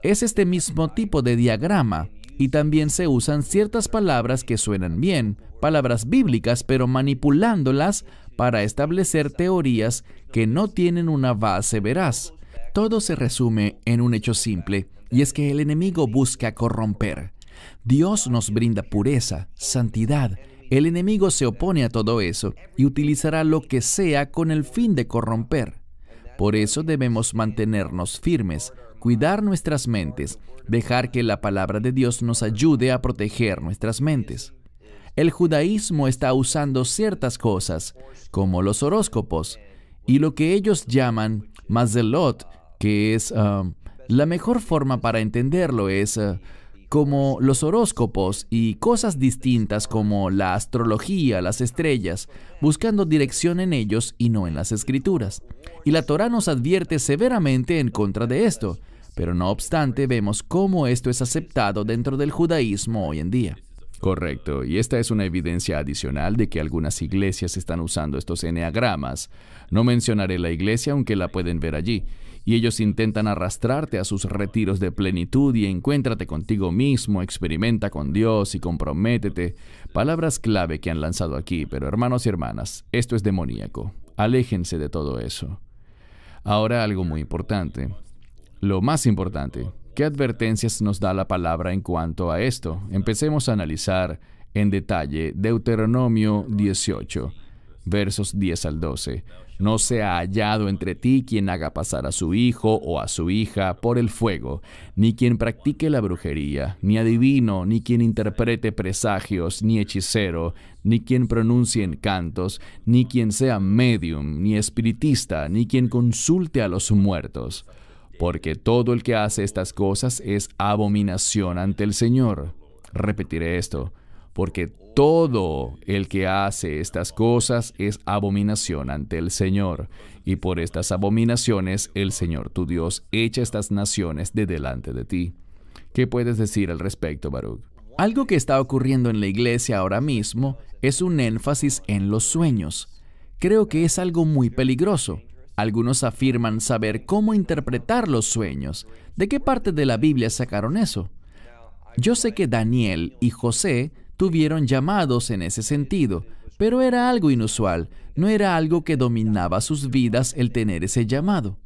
Es este mismo tipo de diagrama. Y también se usan ciertas palabras que suenan bien, palabras bíblicas, pero manipulándolas para establecer teorías que no tienen una base veraz. Todo se resume en un hecho simple, y es que el enemigo busca corromper. Dios nos brinda pureza, santidad. El enemigo se opone a todo eso y utilizará lo que sea con el fin de corromper. Por eso debemos mantenernos firmes, cuidar nuestras mentes, dejar que la palabra de Dios nos ayude a proteger nuestras mentes. El judaísmo está usando ciertas cosas, como los horóscopos, y lo que ellos llaman mazelot, que es la mejor forma para entenderlo es como los horóscopos y cosas distintas como la astrología, las estrellas, buscando dirección en ellos y no en las escrituras. Y la Torá nos advierte severamente en contra de esto, pero no obstante vemos cómo esto es aceptado dentro del judaísmo hoy en día. Correcto, y esta es una evidencia adicional de que algunas iglesias están usando estos eneagramas. No mencionaré la iglesia, aunque la pueden ver allí. Y ellos intentan arrastrarte a sus retiros de plenitud y encuéntrate contigo mismo, experimenta con Dios y comprométete. Palabras clave que han lanzado aquí, pero hermanos y hermanas, esto es demoníaco. Aléjense de todo eso. Ahora algo muy importante. Lo más importante, ¿qué advertencias nos da la palabra en cuanto a esto? Empecemos a analizar en detalle Deuteronomio 18, versos 10 al 12. No sea hallado entre ti quien haga pasar a su hijo o a su hija por el fuego, ni quien practique la brujería, ni adivino, ni quien interprete presagios, ni hechicero, ni quien pronuncie encantos, ni quien sea medium, ni espiritista, ni quien consulte a los muertos. Porque todo el que hace estas cosas es abominación ante el Señor. Repetiré esto. Porque todo el que hace estas cosas es abominación ante el Señor. Y por estas abominaciones el Señor tu Dios echa estas naciones de delante de ti. ¿Qué puedes decir al respecto, Baruch? Algo que está ocurriendo en la iglesia ahora mismo es un énfasis en los sueños. Creo que es algo muy peligroso. Algunos afirman saber cómo interpretar los sueños. ¿De qué parte de la Biblia sacaron eso? Yo sé que Daniel y José tuvieron llamados en ese sentido, pero era algo inusual, no era algo que dominaba sus vidas el tener ese llamado.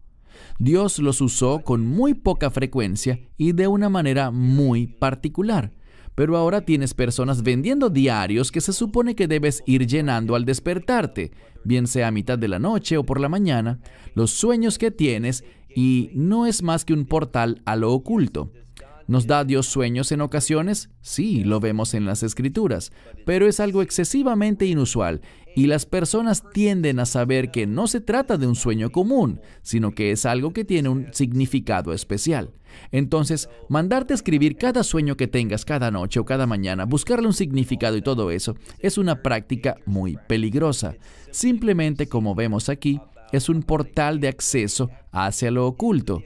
Dios los usó con muy poca frecuencia y de una manera muy particular. Pero ahora tienes personas vendiendo diarios que se supone que debes ir llenando al despertarte, bien sea a mitad de la noche o por la mañana, los sueños que tienes, y no es más que un portal a lo oculto. ¿Nos da Dios sueños en ocasiones? Sí, lo vemos en las Escrituras, pero es algo excesivamente inusual y las personas tienden a saber que no se trata de un sueño común, sino que es algo que tiene un significado especial. Entonces, mandarte a escribir cada sueño que tengas cada noche o cada mañana, buscarle un significado y todo eso, es una práctica muy peligrosa. Simplemente, como vemos aquí, es un portal de acceso hacia lo oculto.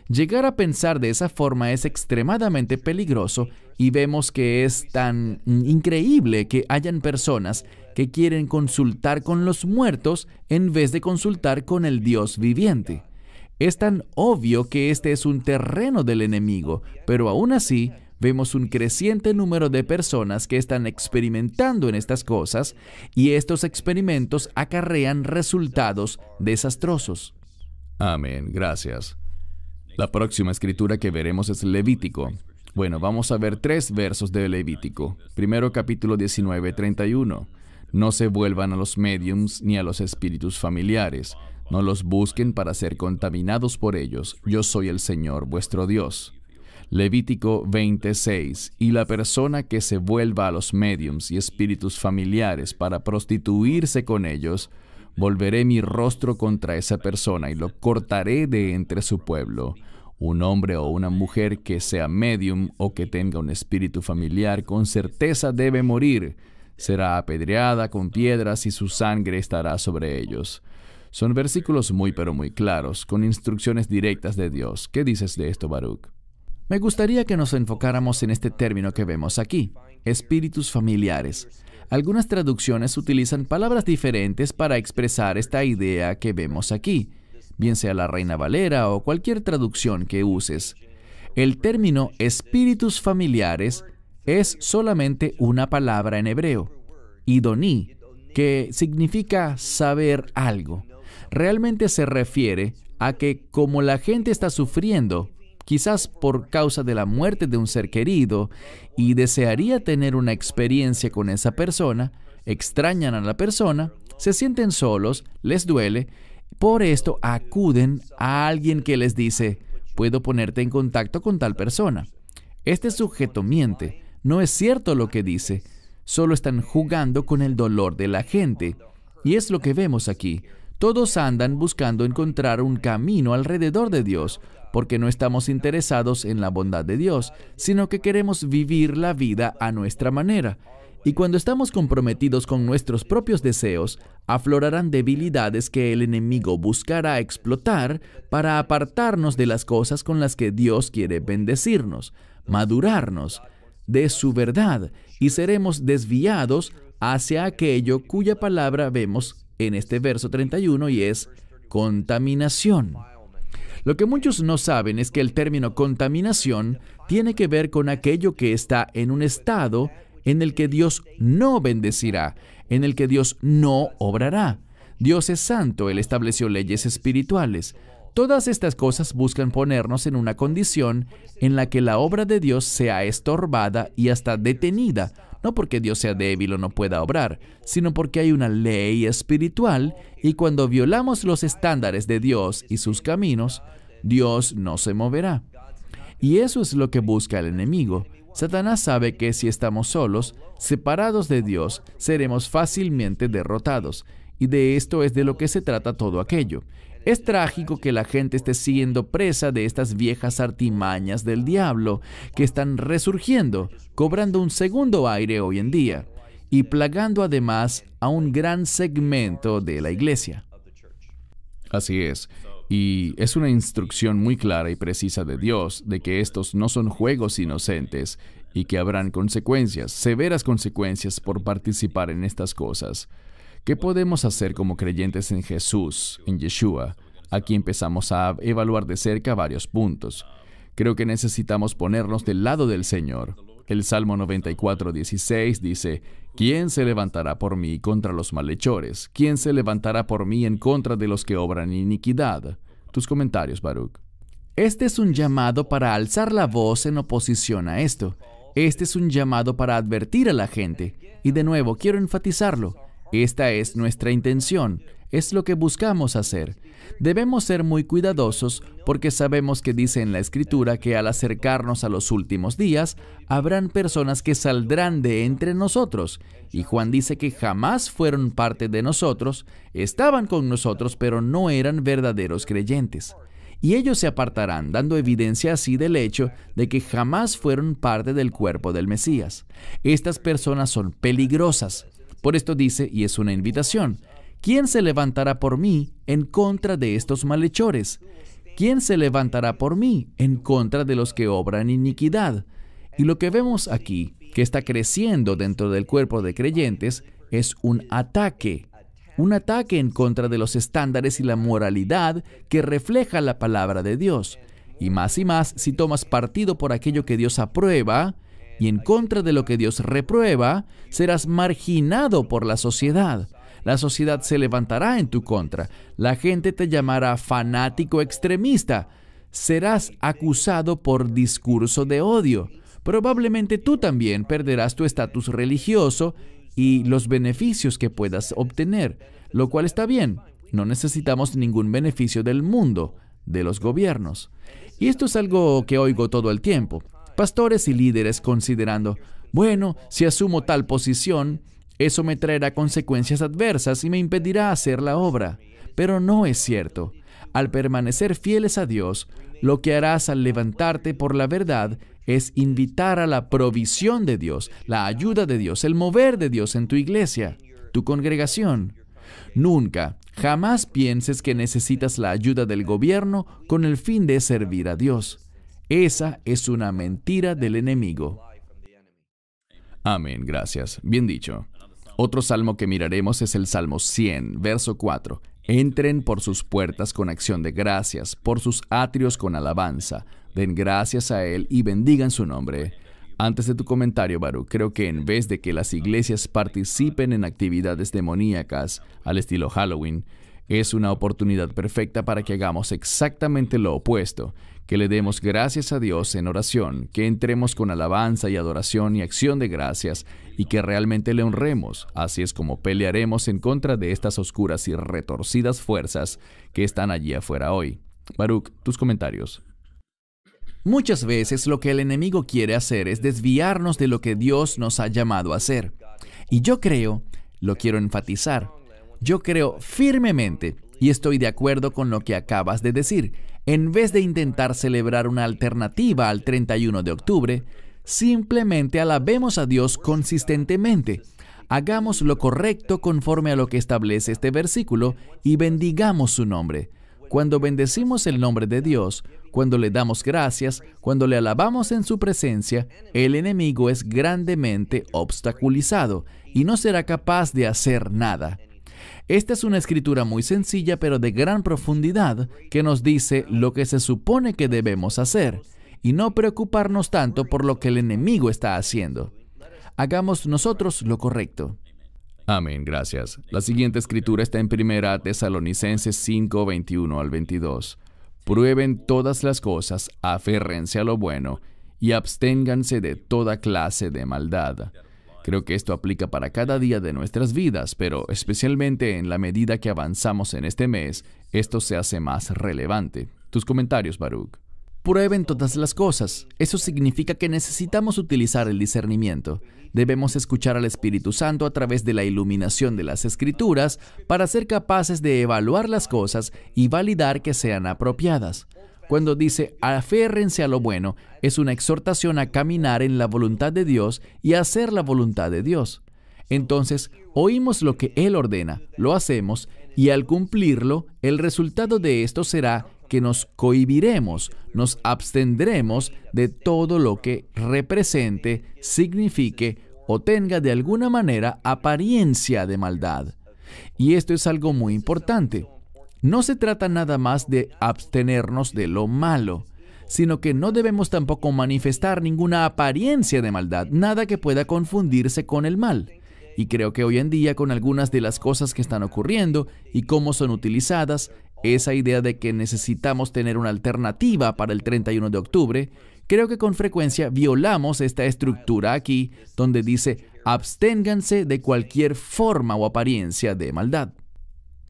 Llegar a pensar de esa forma es extremadamente peligroso y vemos que es tan increíble que hayan personas que quieren consultar con los muertos en vez de consultar con el Dios viviente. Es tan obvio que este es un terreno del enemigo, pero aún así vemos un creciente número de personas que están experimentando en estas cosas y estos experimentos acarrean resultados desastrosos. Amén, gracias. La próxima escritura que veremos es Levítico. Bueno, vamos a ver 3 versos de Levítico. Primero, capítulo 19, 31. No se vuelvan a los médiums ni a los espíritus familiares. No los busquen para ser contaminados por ellos. Yo soy el Señor, vuestro Dios. Levítico 26. Y la persona que se vuelva a los médiums y espíritus familiares para prostituirse con ellos, volveré mi rostro contra esa persona y lo cortaré de entre su pueblo. Un hombre o una mujer que sea medium o que tenga un espíritu familiar con certeza debe morir. Será apedreada con piedras y su sangre estará sobre ellos. Son versículos muy pero muy claros, con instrucciones directas de Dios. ¿Qué dices de esto, Baruch? Me gustaría que nos enfocáramos en este término que vemos aquí, espíritus familiares. Algunas traducciones utilizan palabras diferentes para expresar esta idea que vemos aquí, bien sea la Reina Valera o cualquier traducción que uses. El término espíritus familiares es solamente una palabra en hebreo, idoní, que significa saber algo. Realmente se refiere a que como la gente está sufriendo, quizás por causa de la muerte de un ser querido, y desearía tener una experiencia con esa persona, extrañan a la persona, se sienten solos, les duele, por esto acuden a alguien que les dice, puedo ponerte en contacto con tal persona. Este sujeto miente, no es cierto lo que dice, solo están jugando con el dolor de la gente. Y es lo que vemos aquí. Todos andan buscando encontrar un camino alrededor de Dios, porque no estamos interesados en la bondad de Dios, sino que queremos vivir la vida a nuestra manera. Y cuando estamos comprometidos con nuestros propios deseos, aflorarán debilidades que el enemigo buscará explotar para apartarnos de las cosas con las que Dios quiere bendecirnos, madurarnos de su verdad, y seremos desviados hacia aquello cuya palabra vemos en este verso 31 y es contaminación. Lo que muchos no saben es que el término contaminación tiene que ver con aquello que está en un estado en el que Dios no bendecirá, en el que Dios no obrará. Dios es santo, Él estableció leyes espirituales. Todas estas cosas buscan ponernos en una condición en la que la obra de Dios sea estorbada y hasta detenida, no porque Dios sea débil o no pueda obrar, sino porque hay una ley espiritual y cuando violamos los estándares de Dios y sus caminos, Dios no se moverá. Y eso es lo que busca el enemigo. Satanás sabe que si estamos solos, separados de Dios, seremos fácilmente derrotados. Y de esto es de lo que se trata todo aquello. Es trágico que la gente esté siendo presa de estas viejas artimañas del diablo que están resurgiendo, cobrando un segundo aire hoy en día y plagando además a un gran segmento de la iglesia. Así es. Y es una instrucción muy clara y precisa de Dios de que estos no son juegos inocentes y que habrán consecuencias, severas consecuencias por participar en estas cosas. ¿Qué podemos hacer como creyentes en Jesús, en Yeshua? Aquí empezamos a evaluar de cerca varios puntos. Creo que necesitamos ponernos del lado del Señor. El Salmo 94:16 dice, ¿quién se levantará por mí contra los malhechores? ¿Quién se levantará por mí en contra de los que obran iniquidad? Tus comentarios, Baruch. Este es un llamado para alzar la voz en oposición a esto. Este es un llamado para advertir a la gente. Y de nuevo, quiero enfatizarlo. Esta es nuestra intención, es lo que buscamos hacer. Debemos ser muy cuidadosos porque sabemos que dice en la Escritura que al acercarnos a los últimos días, habrán personas que saldrán de entre nosotros. Y Juan dice que jamás fueron parte de nosotros, estaban con nosotros, pero no eran verdaderos creyentes. Y ellos se apartarán, dando evidencia así del hecho de que jamás fueron parte del cuerpo del Mesías. Estas personas son peligrosas. Por esto dice, y es una invitación, ¿quién se levantará por mí en contra de estos malhechores? ¿Quién se levantará por mí en contra de los que obran iniquidad? Y lo que vemos aquí, que está creciendo dentro del cuerpo de creyentes, es un ataque en contra de los estándares y la moralidad que refleja la palabra de Dios. Y más si tomas partido por aquello que Dios aprueba, y en contra de lo que Dios reprueba, serás marginado por la sociedad. La sociedad se levantará en tu contra. La gente te llamará fanático extremista. Serás acusado por discurso de odio. Probablemente tú también perderás tu estatus religioso y los beneficios que puedas obtener, lo cual está bien. No necesitamos ningún beneficio del mundo, de los gobiernos. Y esto es algo que oigo todo el tiempo. Pastores y líderes considerando, bueno, si asumo tal posición, eso me traerá consecuencias adversas y me impedirá hacer la obra. Pero no es cierto. Al permanecer fieles a Dios, lo que harás al levantarte por la verdad es invitar a la provisión de Dios, la ayuda de Dios, el mover de Dios en tu iglesia, tu congregación. Nunca, jamás pienses que necesitas la ayuda del gobierno con el fin de servir a Dios. Esa es una mentira del enemigo. Amén, gracias. Bien dicho. Otro salmo que miraremos es el Salmo 100, verso 4. Entren por sus puertas con acción de gracias, por sus atrios con alabanza. Den gracias a Él y bendigan su nombre. Antes de tu comentario, Baruch, creo que en vez de que las iglesias participen en actividades demoníacas al estilo Halloween, es una oportunidad perfecta para que hagamos exactamente lo opuesto, que le demos gracias a Dios en oración, que entremos con alabanza y adoración y acción de gracias, y que realmente le honremos. Así es como pelearemos en contra de estas oscuras y retorcidas fuerzas que están allí afuera hoy. Baruch, tus comentarios. Muchas veces lo que el enemigo quiere hacer es desviarnos de lo que Dios nos ha llamado a hacer. Y yo creo, lo quiero enfatizar, yo creo firmemente, y estoy de acuerdo con lo que acabas de decir, en vez de intentar celebrar una alternativa al 31 de octubre, simplemente alabemos a Dios consistentemente. Hagamos lo correcto conforme a lo que establece este versículo y bendigamos su nombre. Cuando bendecimos el nombre de Dios, cuando le damos gracias, cuando le alabamos en su presencia, el enemigo es grandemente obstaculizado y no será capaz de hacer nada. Esta es una escritura muy sencilla pero de gran profundidad que nos dice lo que se supone que debemos hacer y no preocuparnos tanto por lo que el enemigo está haciendo. Hagamos nosotros lo correcto. Amén, gracias. La siguiente escritura está en 1 Tesalonicenses 5, 21 al 22. Prueben todas las cosas, aférrense a lo bueno y absténganse de toda clase de maldad. Creo que esto aplica para cada día de nuestras vidas, pero especialmente en la medida que avanzamos en este mes, esto se hace más relevante. Tus comentarios, Baruch. Prueben todas las cosas. Eso significa que necesitamos utilizar el discernimiento. Debemos escuchar al Espíritu Santo a través de la iluminación de las Escrituras para ser capaces de evaluar las cosas y validar que sean apropiadas. Cuando dice aférrense a lo bueno, es una exhortación a caminar en la voluntad de Dios y a hacer la voluntad de Dios. Entonces, oímos lo que Él ordena, lo hacemos, y al cumplirlo, el resultado de esto será que nos cohibiremos, nos abstendremos de todo lo que represente, signifique o tenga de alguna manera apariencia de maldad. Y esto es algo muy importante. No se trata nada más de abstenernos de lo malo, sino que no debemos tampoco manifestar ninguna apariencia de maldad, nada que pueda confundirse con el mal. Y creo que hoy en día, con algunas de las cosas que están ocurriendo y cómo son utilizadas, esa idea de que necesitamos tener una alternativa para el 31 de octubre, creo que con frecuencia violamos esta estructura aquí, donde dice, absténganse de cualquier forma o apariencia de maldad.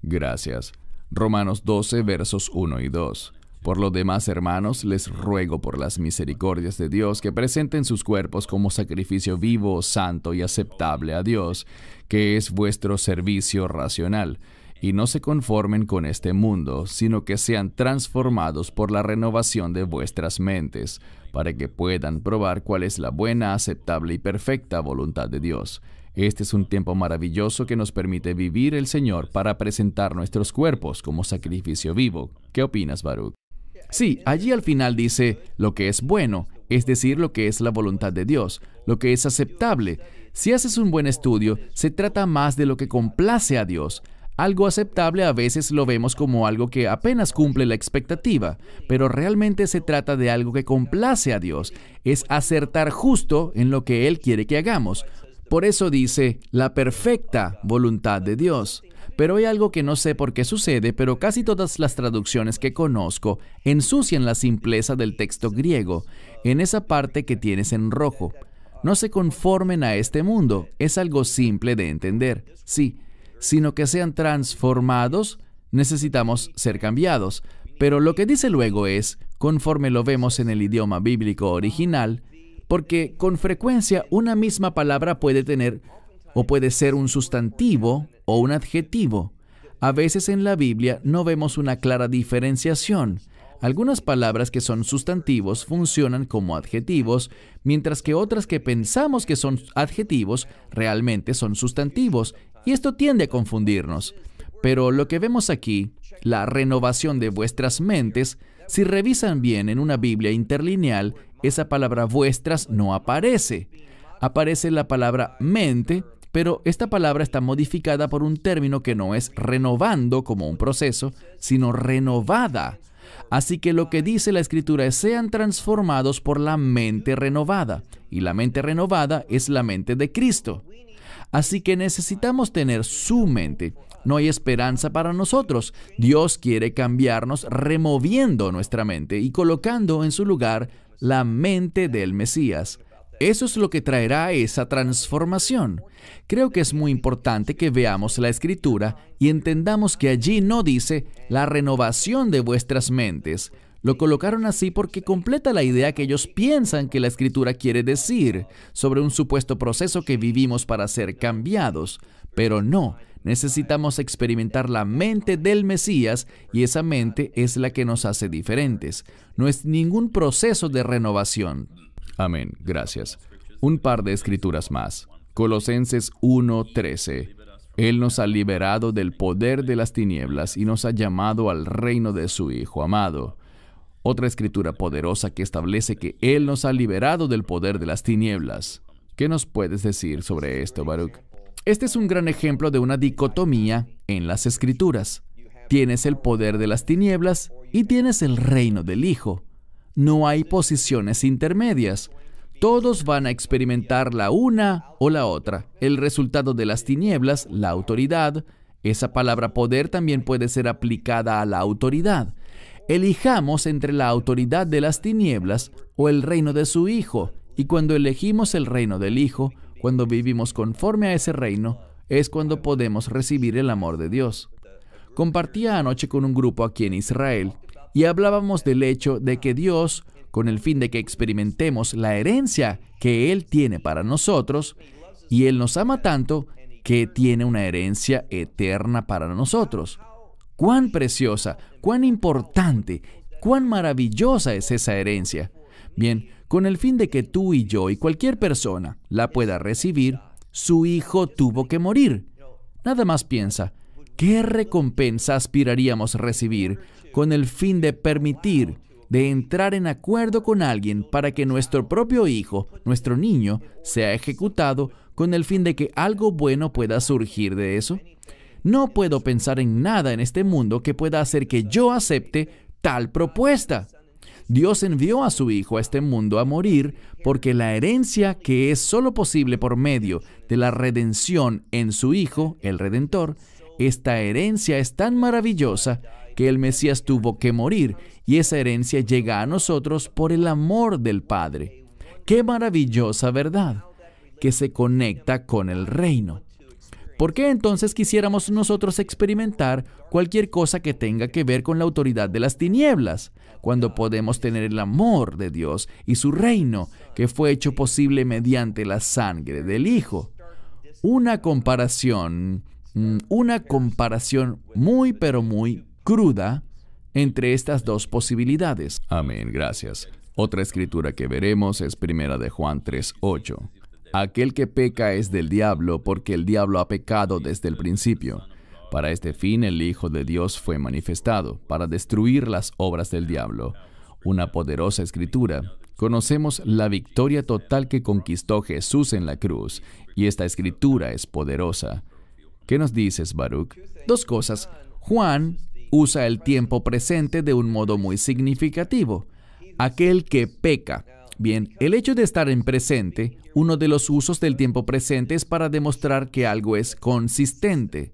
Gracias. Romanos 12, versos 1 y 2. Por lo demás, hermanos, les ruego por las misericordias de Dios que presenten sus cuerpos como sacrificio vivo, santo y aceptable a Dios, que es vuestro servicio racional. Y no se conformen con este mundo, sino que sean transformados por la renovación de vuestras mentes, para que puedan probar cuál es la buena, aceptable y perfecta voluntad de Dios. Este es un tiempo maravilloso que nos permite vivir el Señor para presentar nuestros cuerpos como sacrificio vivo. ¿Qué opinas, Baruch? Sí, allí al final dice lo que es bueno, es decir, lo que es la voluntad de Dios, lo que es aceptable. Si haces un buen estudio, se trata más de lo que complace a Dios. Algo aceptable a veces lo vemos como algo que apenas cumple la expectativa, pero realmente se trata de algo que complace a Dios. Es acertar justo en lo que Él quiere que hagamos. Por eso dice, la perfecta voluntad de Dios. Pero hay algo que no sé por qué sucede, pero casi todas las traducciones que conozco ensucian la simpleza del texto griego, en esa parte que tienes en rojo. No se conformen a este mundo, es algo simple de entender, sí, sino que sean transformados, necesitamos ser cambiados. Pero lo que dice luego es, conforme lo vemos en el idioma bíblico original, porque con frecuencia una misma palabra puede tener o puede ser un sustantivo o un adjetivo. A veces en la Biblia no vemos una clara diferenciación. Algunas palabras que son sustantivos funcionan como adjetivos, mientras que otras que pensamos que son adjetivos realmente son sustantivos, y esto tiende a confundirnos. Pero lo que vemos aquí, la renovación de vuestras mentes, si revisan bien en una Biblia interlineal, esa palabra vuestras no aparece. Aparece la palabra mente, pero esta palabra está modificada por un término que no es renovando como un proceso, sino renovada. Así que lo que dice la Escritura es: sean transformados por la mente renovada. Y la mente renovada es la mente de Cristo. Así que necesitamos tener su mente. No hay esperanza para nosotros. Dios quiere cambiarnos removiendo nuestra mente y colocando en su lugar la mente del Mesías. Eso es lo que traerá esa transformación. Creo que es muy importante que veamos la Escritura y entendamos que allí no dice la renovación de vuestras mentes. Lo colocaron así porque completa la idea que ellos piensan que la Escritura quiere decir sobre un supuesto proceso que vivimos para ser cambiados. Pero no, necesitamos experimentar la mente del Mesías y esa mente es la que nos hace diferentes. No es ningún proceso de renovación. Amén, gracias. Un par de escrituras más. Colosenses 1:13. Él nos ha liberado del poder de las tinieblas y nos ha llamado al reino de su Hijo amado. Otra escritura poderosa que establece que Él nos ha liberado del poder de las tinieblas. ¿Qué nos puedes decir sobre esto, Baruch? Este es un gran ejemplo de una dicotomía en las Escrituras. Tienes el poder de las tinieblas y tienes el reino del Hijo. No hay posiciones intermedias. Todos van a experimentar la una o la otra. El resultado de las tinieblas, la autoridad. Esa palabra poder también puede ser aplicada a la autoridad. Elijamos entre la autoridad de las tinieblas o el reino de su Hijo. Y cuando elegimos el reino del Hijo, cuando vivimos conforme a ese reino, es cuando podemos recibir el amor de Dios. Compartía anoche con un grupo aquí en Israel y hablábamos del hecho de que Dios, con el fin de que experimentemos la herencia que Él tiene para nosotros, y Él nos ama tanto que tiene una herencia eterna para nosotros. ¡Cuán preciosa, cuán importante, cuán maravillosa es esa herencia! Bien, con el fin de que tú y yo y cualquier persona la pueda recibir, su Hijo tuvo que morir. Nada más piensa, ¿qué recompensa aspiraríamos recibir con el fin de permitir, de entrar en acuerdo con alguien para que nuestro propio hijo, nuestro niño, sea ejecutado con el fin de que algo bueno pueda surgir de eso? No puedo pensar en nada en este mundo que pueda hacer que yo acepte tal propuesta. Dios envió a su Hijo a este mundo a morir porque la herencia que es solo posible por medio de la redención en su Hijo, el Redentor, esta herencia es tan maravillosa que el Mesías tuvo que morir y esa herencia llega a nosotros por el amor del Padre. ¡Qué maravillosa verdad! Que se conecta con el reino. ¿Por qué entonces quisiéramos nosotros experimentar cualquier cosa que tenga que ver con la autoridad de las tinieblas, cuando podemos tener el amor de Dios y su reino, que fue hecho posible mediante la sangre del Hijo? Una comparación muy pero muy cruda entre estas dos posibilidades. Amén, gracias. Otra escritura que veremos es 1 de Juan 3:8. Aquel que peca es del diablo, porque el diablo ha pecado desde el principio. Para este fin el Hijo de Dios fue manifestado, para destruir las obras del diablo. Una poderosa escritura. Conocemos la victoria total que conquistó Jesús en la cruz, y esta escritura es poderosa. ¿Qué nos dices, Baruch? Dos cosas. Juan usa el tiempo presente de un modo muy significativo. Aquel que peca. Bien, el hecho de estar en presente, uno de los usos del tiempo presente es para demostrar que algo es consistente.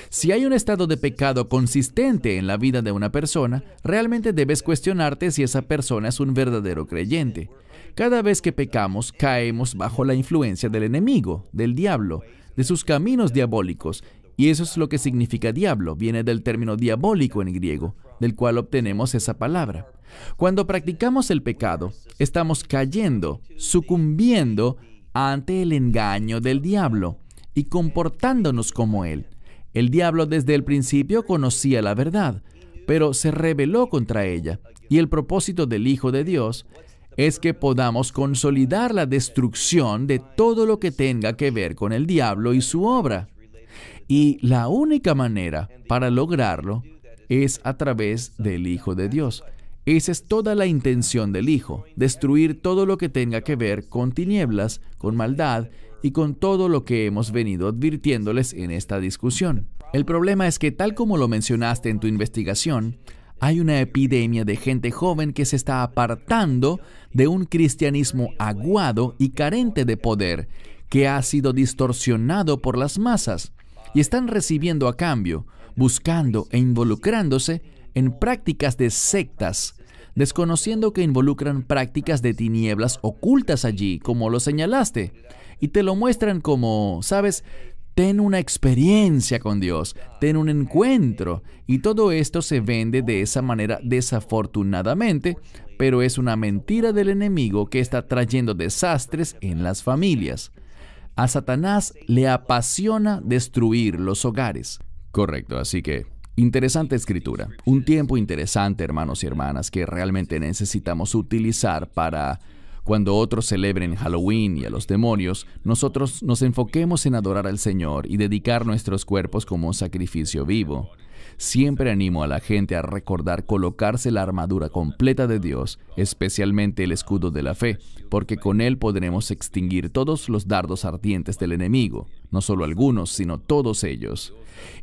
Si hay un estado de pecado consistente en la vida de una persona, realmente debes cuestionarte si esa persona es un verdadero creyente. Cada vez que pecamos, caemos bajo la influencia del enemigo, del diablo, de sus caminos diabólicos. Y eso es lo que significa diablo, viene del término diabólico en griego, del cual obtenemos esa palabra. Cuando practicamos el pecado, estamos cayendo, sucumbiendo ante el engaño del diablo y comportándonos como él. El diablo desde el principio conocía la verdad, pero se rebeló contra ella. Y el propósito del Hijo de Dios es que podamos consolidar la destrucción de todo lo que tenga que ver con el diablo y su obra. Y la única manera para lograrlo es a través del Hijo de Dios. Esa es toda la intención del Hijo, destruir todo lo que tenga que ver con tinieblas, con maldad y con todo lo que hemos venido advirtiéndoles en esta discusión. El problema es que, tal como lo mencionaste en tu investigación, hay una epidemia de gente joven que se está apartando de un cristianismo aguado y carente de poder, que ha sido distorsionado por las masas, y están recibiendo a cambio, buscando e involucrándose en prácticas de sectas, desconociendo que involucran prácticas de tinieblas ocultas allí, como lo señalaste, y te lo muestran como, ¿sabes?, ten una experiencia con Dios, ten un encuentro, y todo esto se vende de esa manera desafortunadamente, pero es una mentira del enemigo que está trayendo desastres en las familias. A Satanás le apasiona destruir los hogares. Correcto, así que interesante escritura. Un tiempo interesante, hermanos y hermanas, que realmente necesitamos utilizar para cuando otros celebren Halloween y a los demonios, nosotros nos enfoquemos en adorar al Señor y dedicar nuestros cuerpos como un sacrificio vivo. Siempre animo a la gente a recordar colocarse la armadura completa de Dios, especialmente el escudo de la fe, porque con él podremos extinguir todos los dardos ardientes del enemigo, no solo algunos, sino todos ellos.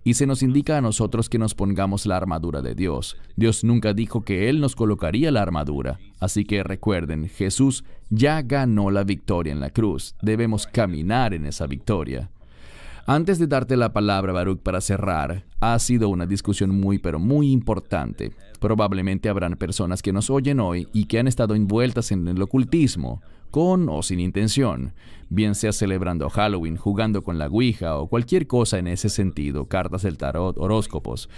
Y se nos indica a nosotros que nos pongamos la armadura de Dios. Dios nunca dijo que Él nos colocaría la armadura. Así que recuerden, Jesús ya ganó la victoria en la cruz. Debemos caminar en esa victoria. Antes de darte la palabra, Baruch, para cerrar, ha sido una discusión muy, pero muy importante. Probablemente habrán personas que nos oyen hoy y que han estado envueltas en el ocultismo, con o sin intención, bien sea celebrando Halloween, jugando con la Ouija o cualquier cosa en ese sentido, cartas del tarot, horóscopos.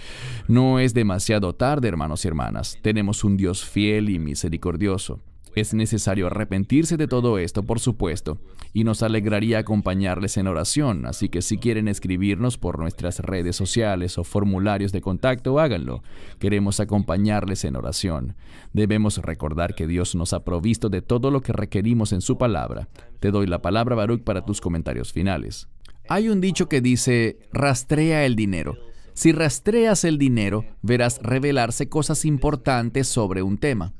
No es demasiado tarde, hermanos y hermanas. Tenemos un Dios fiel y misericordioso. Es necesario arrepentirse de todo esto, por supuesto, y nos alegraría acompañarles en oración, así que si quieren escribirnos por nuestras redes sociales o formularios de contacto, háganlo. Queremos acompañarles en oración. Debemos recordar que Dios nos ha provisto de todo lo que requerimos en su palabra. Te doy la palabra, Baruch, para tus comentarios finales. Hay un dicho que dice, rastrea el dinero. Si rastreas el dinero, verás revelarse cosas importantes sobre un tema.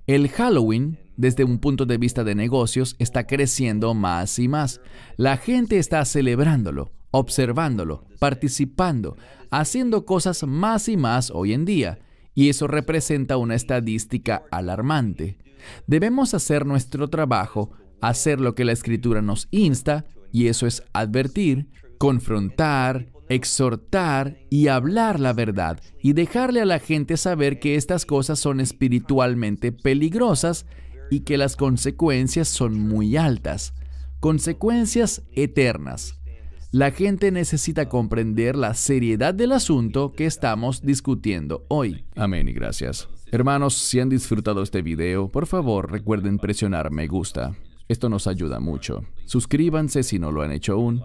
El Halloween, desde un punto de vista de negocios, está creciendo más y más. La gente está celebrándolo, observándolo, participando, haciendo cosas más y más hoy en día, y eso representa una estadística alarmante. Debemos hacer nuestro trabajo, hacer lo que la Escritura nos insta, y eso es advertir, confrontar, exhortar y hablar la verdad y dejarle a la gente saber que estas cosas son espiritualmente peligrosas y que las consecuencias son muy altas, consecuencias eternas. La gente necesita comprender la seriedad del asunto que estamos discutiendo hoy. Amén y gracias. Hermanos, si han disfrutado este video, por favor recuerden presionar me gusta. Esto nos ayuda mucho. Suscríbanse si no lo han hecho aún.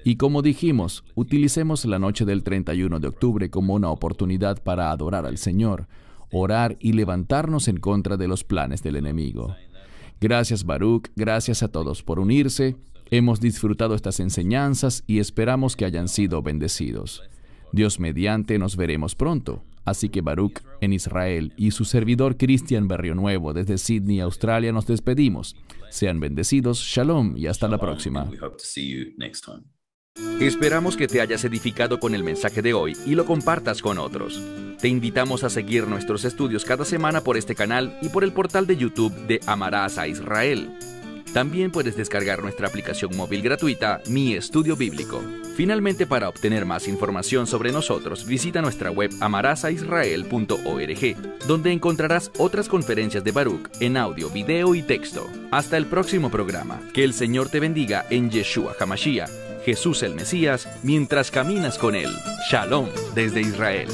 Y como dijimos, utilicemos la noche del 31 de octubre como una oportunidad para adorar al Señor, orar y levantarnos en contra de los planes del enemigo. Gracias, Baruch, gracias a todos por unirse. Hemos disfrutado estas enseñanzas y esperamos que hayan sido bendecidos. Dios mediante nos veremos pronto. Así que Baruch en Israel y su servidor Cristian Berrionuevo desde Sydney, Australia, nos despedimos. Sean bendecidos, shalom y hasta la próxima. Esperamos que te hayas edificado con el mensaje de hoy y lo compartas con otros. Te invitamos a seguir nuestros estudios cada semana por este canal y por el portal de YouTube de Amarás a Israel. También puedes descargar nuestra aplicación móvil gratuita, Mi Estudio Bíblico. Finalmente, para obtener más información sobre nosotros, visita nuestra web amarasaisrael.org, donde encontrarás otras conferencias de Baruch en audio, video y texto. Hasta el próximo programa. Que el Señor te bendiga en Yeshua HaMashiach, Jesús el Mesías, mientras caminas con Él. Shalom desde Israel.